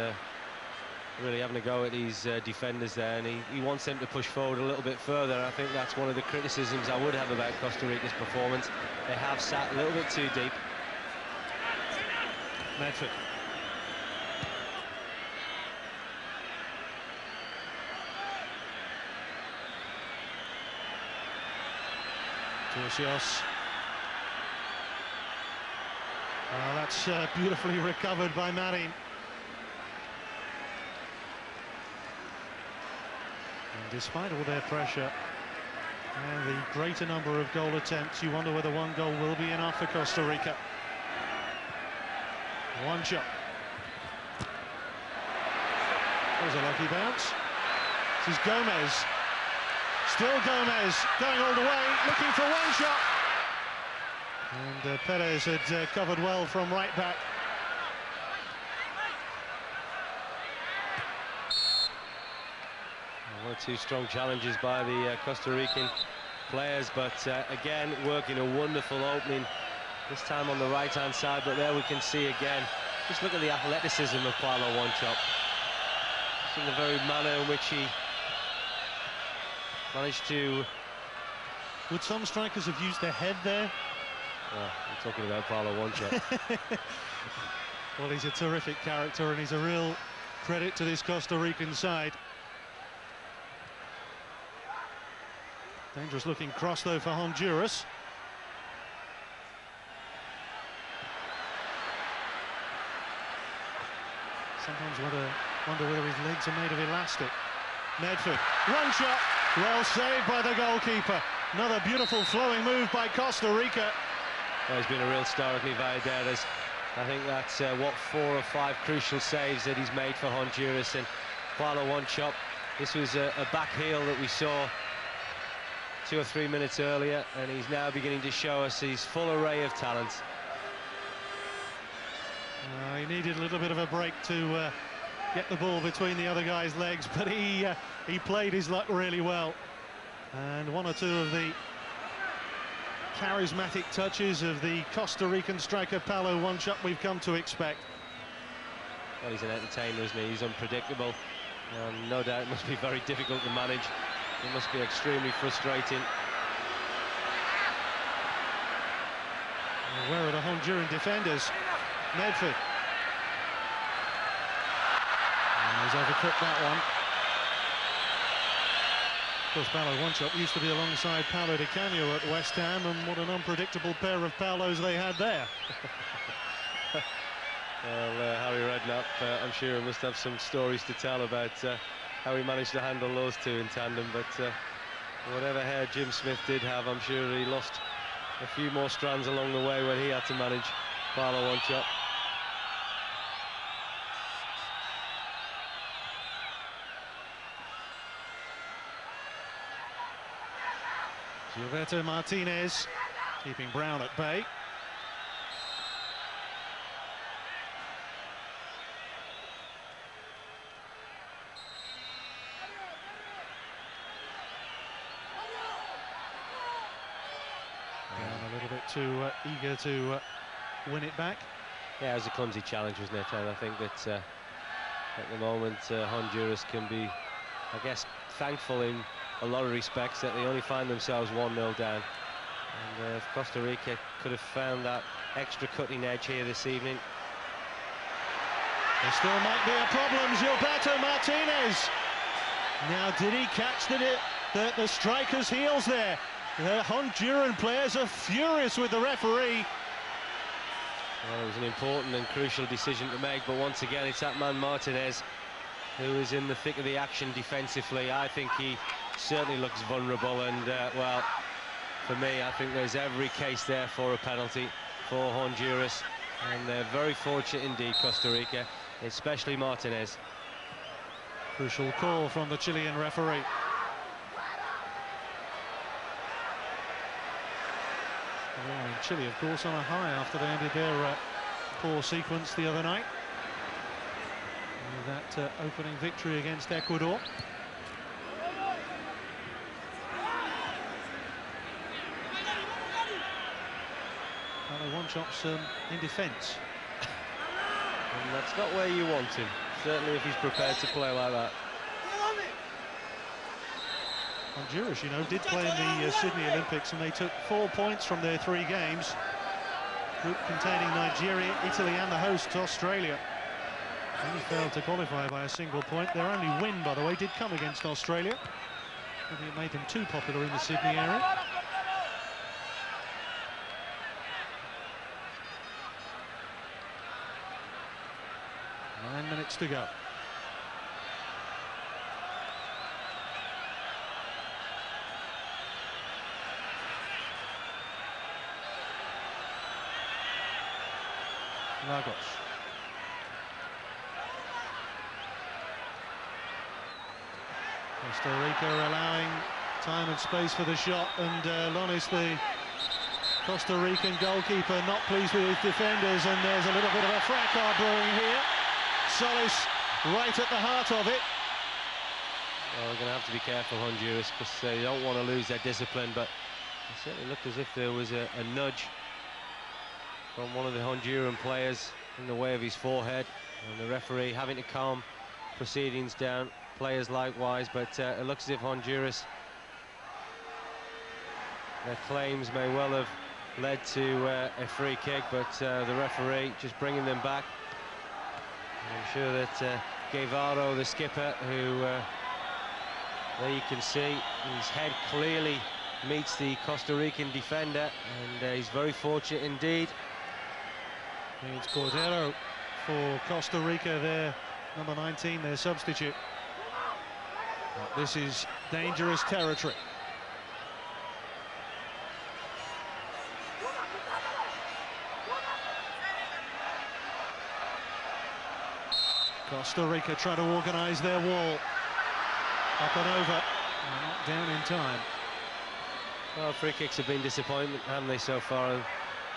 really having a go at these defenders there, and he wants them to push forward a little bit further. I think that's one of the criticisms I would have about Costa Rica's performance. They have sat a little bit too deep. Medford. Turcios. Well, that's beautifully recovered by Marin. And despite all their pressure and the greater number of goal attempts, you wonder whether 1 goal will be enough for Costa Rica. Wanchope. There's a lucky bounce. This is Gomez. Still Gomez going all the way, looking for Wanchope. And Perez had covered well from right back. One or 2 strong challenges by the Costa Rican players, but again working a wonderful opening, this time on the right hand side. But there we can see again, just look at the athleticism of Paulo Wanchope. In the very manner in which he managed to... Would some strikers have used their head there? Oh, I'm talking about Paulo Wanchope. Well, he's a terrific character, and he's a real credit to this Costa Rican side. Dangerous looking cross though for Honduras. Sometimes wonder whether his legs are made of elastic. Medford, one shot, well saved by the goalkeeper. Another beautiful flowing move by Costa Rica. Well, he's been a real star of me, Valladares. I think that's 4 or 5 crucial saves that he's made for Honduras. And Paulo one shot. This was a back heel that we saw 2 or 3 minutes earlier, and he's now beginning to show us his full array of talents. He needed a little bit of a break to get the ball between the other guy's legs, but he played his luck really well. And 1 or 2 of the charismatic touches of the Costa Rican striker Paulo one shot we've come to expect. Well, he's an entertainer, isn't he? He's unpredictable. No doubt it must be very difficult to manage. It must be extremely frustrating. Where are the Honduran defenders? Medford. He's overcooked that one. Of course, Paulo one shot used to be alongside Paulo Di Canio at West Ham, and what an unpredictable pair of Paulos they had there. Well, Harry Redknapp, I'm sure he must have some stories to tell about how he managed to handle those two in tandem, but whatever hair Jim Smith did have, I'm sure he lost a few more strands along the way when he had to manage Paulo one shot. Gilberto Martinez keeping Brown at bay. A little bit too eager to win it back. Yeah, it was a clumsy challenge, wasn't it? And I think that at the moment Honduras can be, I guess, thankful in a lot of respects that they only find themselves 1-0 down. And if Costa Rica could have found that extra cutting edge here this evening. There still might be a problem. Gilberto Martinez. Now, did he catch the striker's heels there? The Honduran players are furious with the referee. Well, it was an important and crucial decision to make, but once again it's that man Martinez who is in the thick of the action defensively. I think he certainly looks vulnerable, and well, for me, I think there's every case there for a penalty for Honduras, and they're very fortunate indeed, Costa Rica, especially Martinez. Crucial call from the Chilean referee. Well, in Chile, of course, on a high after they ended their poor sequence the other night. With that opening victory against Ecuador. Paulo one shot's in defence. And that's not where you want him, certainly if he's prepared to play like that. Honduras, you know, did play in the Sydney Olympics, and they took 4 points from their 3 games. Group containing Nigeria, Italy and the hosts, Australia. Only failed to qualify by a single point. Their only win, by the way, did come against Australia. Maybe it made them too popular in the Sydney area. Nine minutes to go. Lagos. Costa Rica allowing time and space for the shot, and Lonis, the Costa Rican goalkeeper, not pleased with his defenders, and there's a little bit of a fracas brewing here. Solis right at the heart of it. Well, we're going to have to be careful, Honduras, because they don't want to lose their discipline, but it certainly looked as if there was a nudge from one of the Honduran players in the way of his forehead, and the referee having to calm proceedings down, players likewise, but it looks as if Honduras, their claims may well have led to a free kick, but the referee just bringing them back. I'm sure that Guevara, the skipper, who there you can see his head clearly meets the Costa Rican defender, and he's very fortunate indeed. It's Cordero for Costa Rica, their number 19, their substitute. This is dangerous territory. Costa Rica try to organise their wall. Up and over, and not down in time. Well, free kicks have been disappointment, haven't they, so far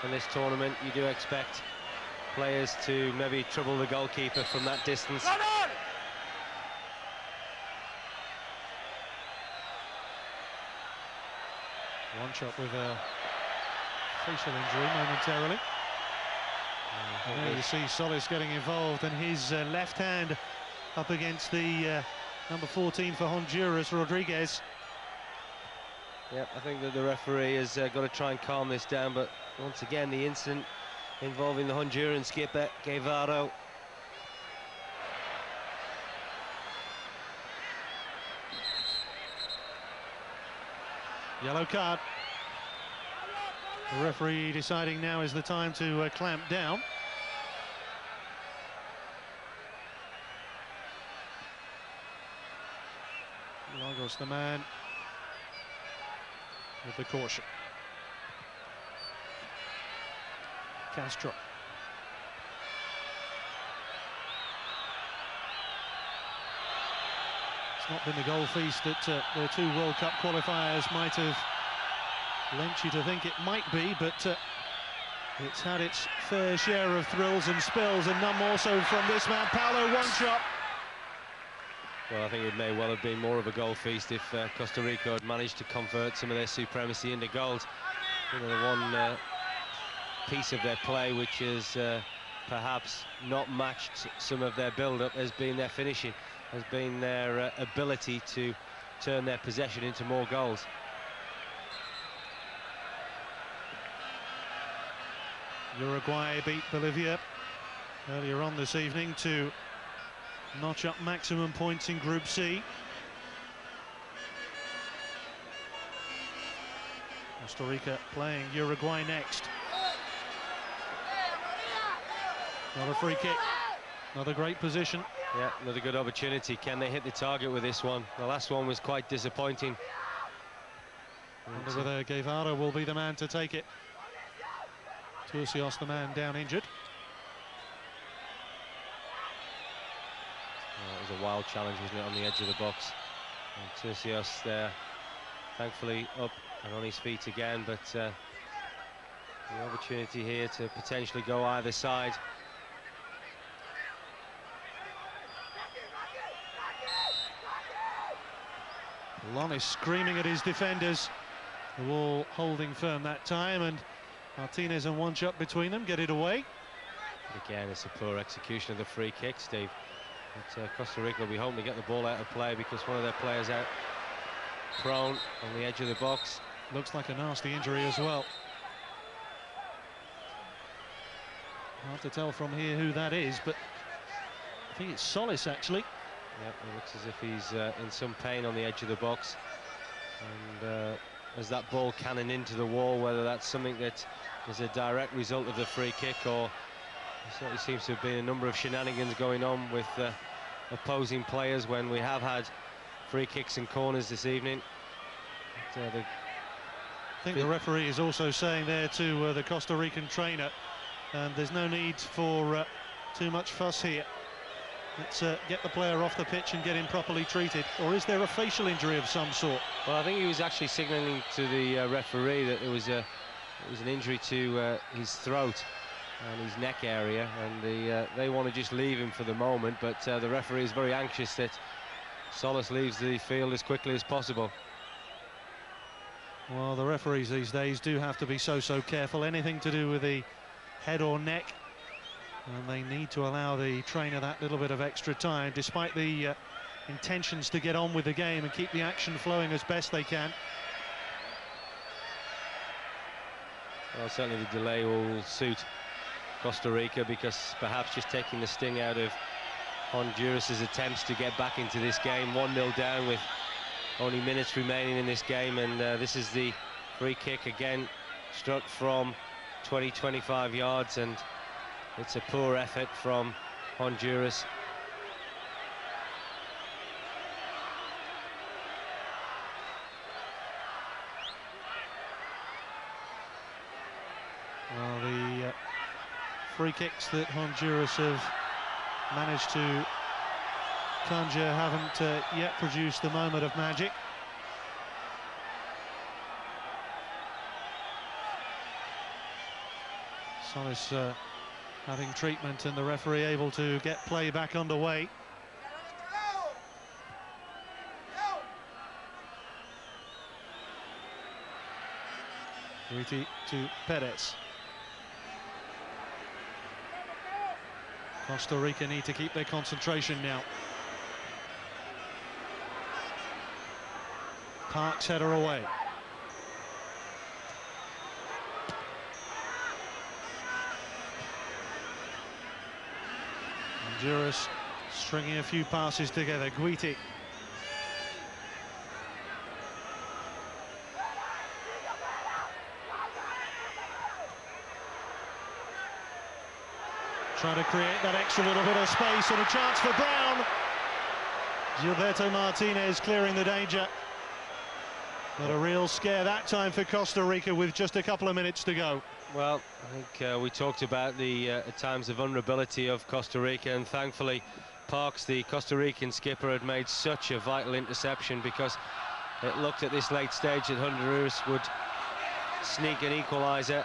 in this tournament? You do expect players to maybe trouble the goalkeeper from that distance. One shot with a facial injury momentarily. And there you see Solis getting involved, and his left hand up against the number 14 for Honduras, Rodriguez. Yep, I think that the referee has got to try and calm this down, but once again the incident involving the Honduran skipper, Guevara. Yellow card. The referee deciding now is the time to clamp down. Lagos, the man with the caution. Castro. It's not been the goal feast that the two World Cup qualifiers might have lent you to think it might be, but it's had its fair share of thrills and spills, and none more so from this man, Paulo. One shot. Well, I think it may well have been more of a goal feast if Costa Rica had managed to convert some of their supremacy into goals. You know, the one piece of their play which has perhaps not matched some of their build-up has been their finishing, has been their ability to turn their possession into more goals. Uruguay beat Bolivia earlier on this evening to notch up maximum points in Group C. Costa Rica playing Uruguay next. Another free kick, another great position. Yeah, another good opportunity. Can they hit the target with this one? The last one was quite disappointing. I wonder whether Guevara will be the man to take it. Turcios, the man down injured. It was a wild challenge, wasn't it, on the edge of the box. And Turcios there, thankfully up and on his feet again, but the opportunity here to potentially go either side. Lon is screaming at his defenders. The wall holding firm that time, and Martinez and one shot between them, get it away. Again, it's a poor execution of the free kick, Steve. But Costa Rica will be hoping to get the ball out of play because one of their players out prone on the edge of the box. Looks like a nasty injury as well. Hard to tell from here who that is, but I think it's Solis actually. Yeah, it looks as if he's in some pain on the edge of the box. And as that ball cannon into the wall, whether that's something that is a direct result of the free kick, or there certainly seems to have been a number of shenanigans going on with opposing players when we have had free kicks and corners this evening. But, I think the referee is also saying there to the Costa Rican trainer, and there's no need for too much fuss here. Let's get the player off the pitch and get him properly treated. Or is there a facial injury of some sort? Well, I think he was actually signalling to the referee that it was an injury to his throat and his neck area, and they want to just leave him for the moment, but the referee is very anxious that Solis leaves the field as quickly as possible. Well, the referees these days do have to be so careful. Anything to do with the head or neck, and they need to allow the trainer that little bit of extra time, despite the intentions to get on with the game and keep the action flowing as best they can. Well, certainly the delay will suit Costa Rica, because perhaps just taking the sting out of Honduras' attempts to get back into this game. 1-0 down with only minutes remaining in this game, and this is the free kick again, struck from 20-25 yards, and it's a poor effort from Honduras. Well, the free kicks that Honduras have managed to conjure haven't yet produced the moment of magic. Solis having treatment, and the referee able to get play back underway. Guiti to Perez. Costa Rica need to keep their concentration now. Parks header away. Honduras stringing a few passes together. Guiti. Trying to create that extra little bit of space, and a chance for Brown. Gilberto Martinez clearing the danger. But a real scare that time for Costa Rica with just a couple of minutes to go. Well, I think we talked about the at times the vulnerability of Costa Rica, and thankfully Parks, the Costa Rican skipper, had made such a vital interception, because it looked at this late stage that Honduras would sneak an equaliser.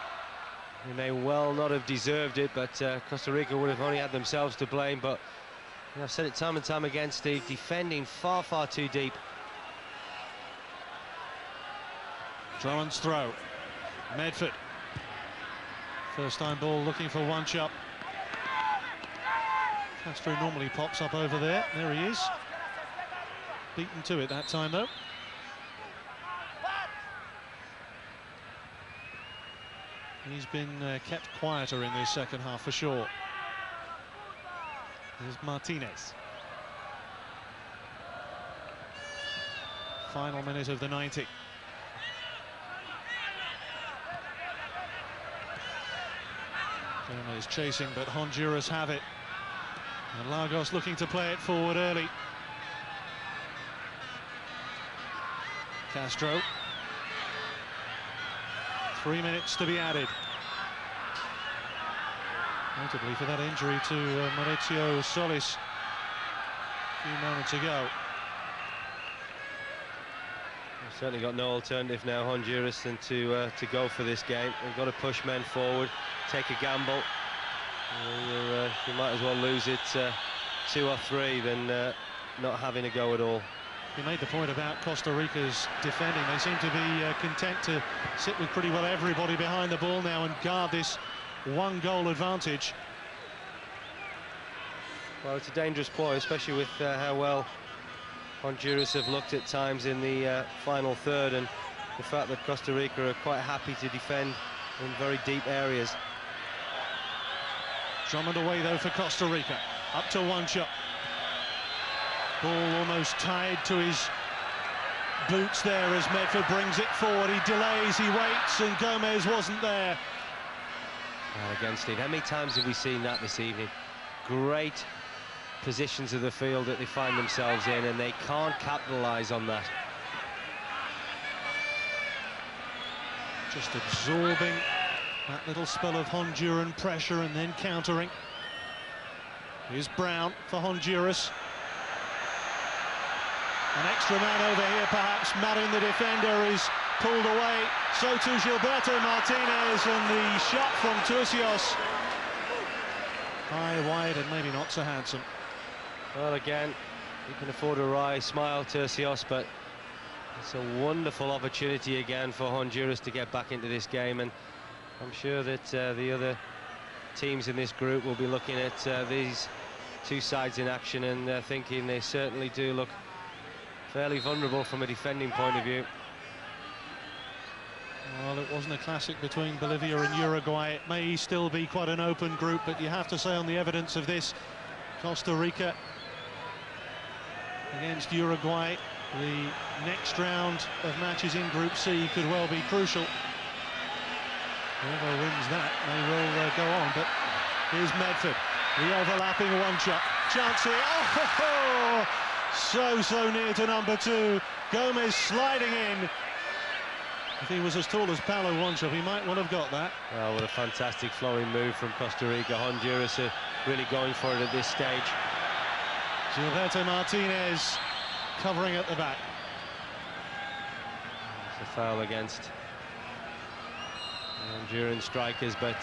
They may well not have deserved it, but Costa Rica would have only had themselves to blame. But I've said it time and time again, Steve, defending far, far too deep. Drummond's throw. Medford. First time ball looking for one shot. Castro normally pops up over there. There he is. Beaten to it that time, though. He's been kept quieter in this second half for sure. Here's Martinez. Final minute of the 90. Gomez chasing, but Honduras have it. And Lagos looking to play it forward early. Castro. 3 minutes to be added. Notably for that injury to Mauricio Solis a few moments ago. They've certainly got no alternative now, Honduras, than to go for this game. They've got to push men forward, take a gamble. You might as well lose it 2 or 3 than not having a go at all. You made the point about Costa Rica's defending. They seem to be content to sit with pretty well everybody behind the ball now and guard this 1-goal advantage. Well, it's a dangerous ploy, especially with how well Honduras have looked at times in the final third, and the fact that Costa Rica are quite happy to defend in very deep areas. Drummond away though for Costa Rica. Up to one shot. Ball almost tied to his boots there as Medford brings it forward. He delays, he waits, and Gomez wasn't there. Well, again, Steve, how many times have we seen that this evening? Great positions of the field that they find themselves in, and they can't capitalise on that. Just absorbing that little spell of Honduran pressure and then countering. Here's Brown for Honduras. An extra man over here, perhaps. Marin, the defender, is pulled away. So too Gilberto Martinez, and the shot from Turcios. High, wide, and maybe not so handsome. Well, again, you can afford a wry smile, Turcios, but it's a wonderful opportunity again for Honduras to get back into this game, and I'm sure that the other teams in this group will be looking at these two sides in action and thinking they certainly do look fairly vulnerable from a defending point of view. Well, it wasn't a classic between Bolivia and Uruguay. It may still be quite an open group, but you have to say on the evidence of this, Costa Rica against Uruguay. The next round of matches in Group C could well be crucial. Whoever wins that may well go on, but here's Medford. The overlapping one-shot. Chance here. Oh, so near to number 2. Gomez sliding in. If he was as tall as Paulo Wanchope, he might well have got that. Oh, what a fantastic flowing move from Costa Rica. Honduras are really going for it at this stage. Gilberto Martinez covering at the back. It's a foul against the Honduran strikers, but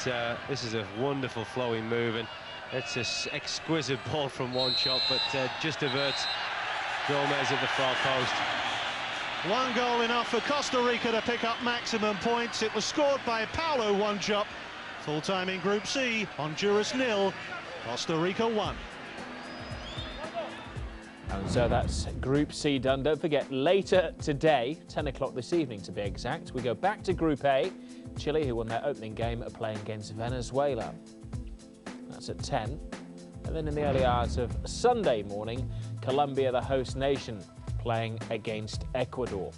this is a wonderful flowing move, and it's an exquisite ball from Wanchope, but just averts Gomez at the far post. One goal enough for Costa Rica to pick up maximum points. It was scored by Paulo Wanchope. Full time in Group C, Honduras 0, Costa Rica 1. And so that's Group C done. Don't forget, later today, 10 o'clock this evening to be exact, we go back to Group A. Chile, who won their opening game, are playing against Venezuela. That's at 10. And then in the early hours of Sunday morning, Colombia, the host nation, playing against Ecuador.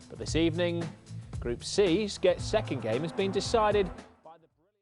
But this evening, Group C's second game has been decided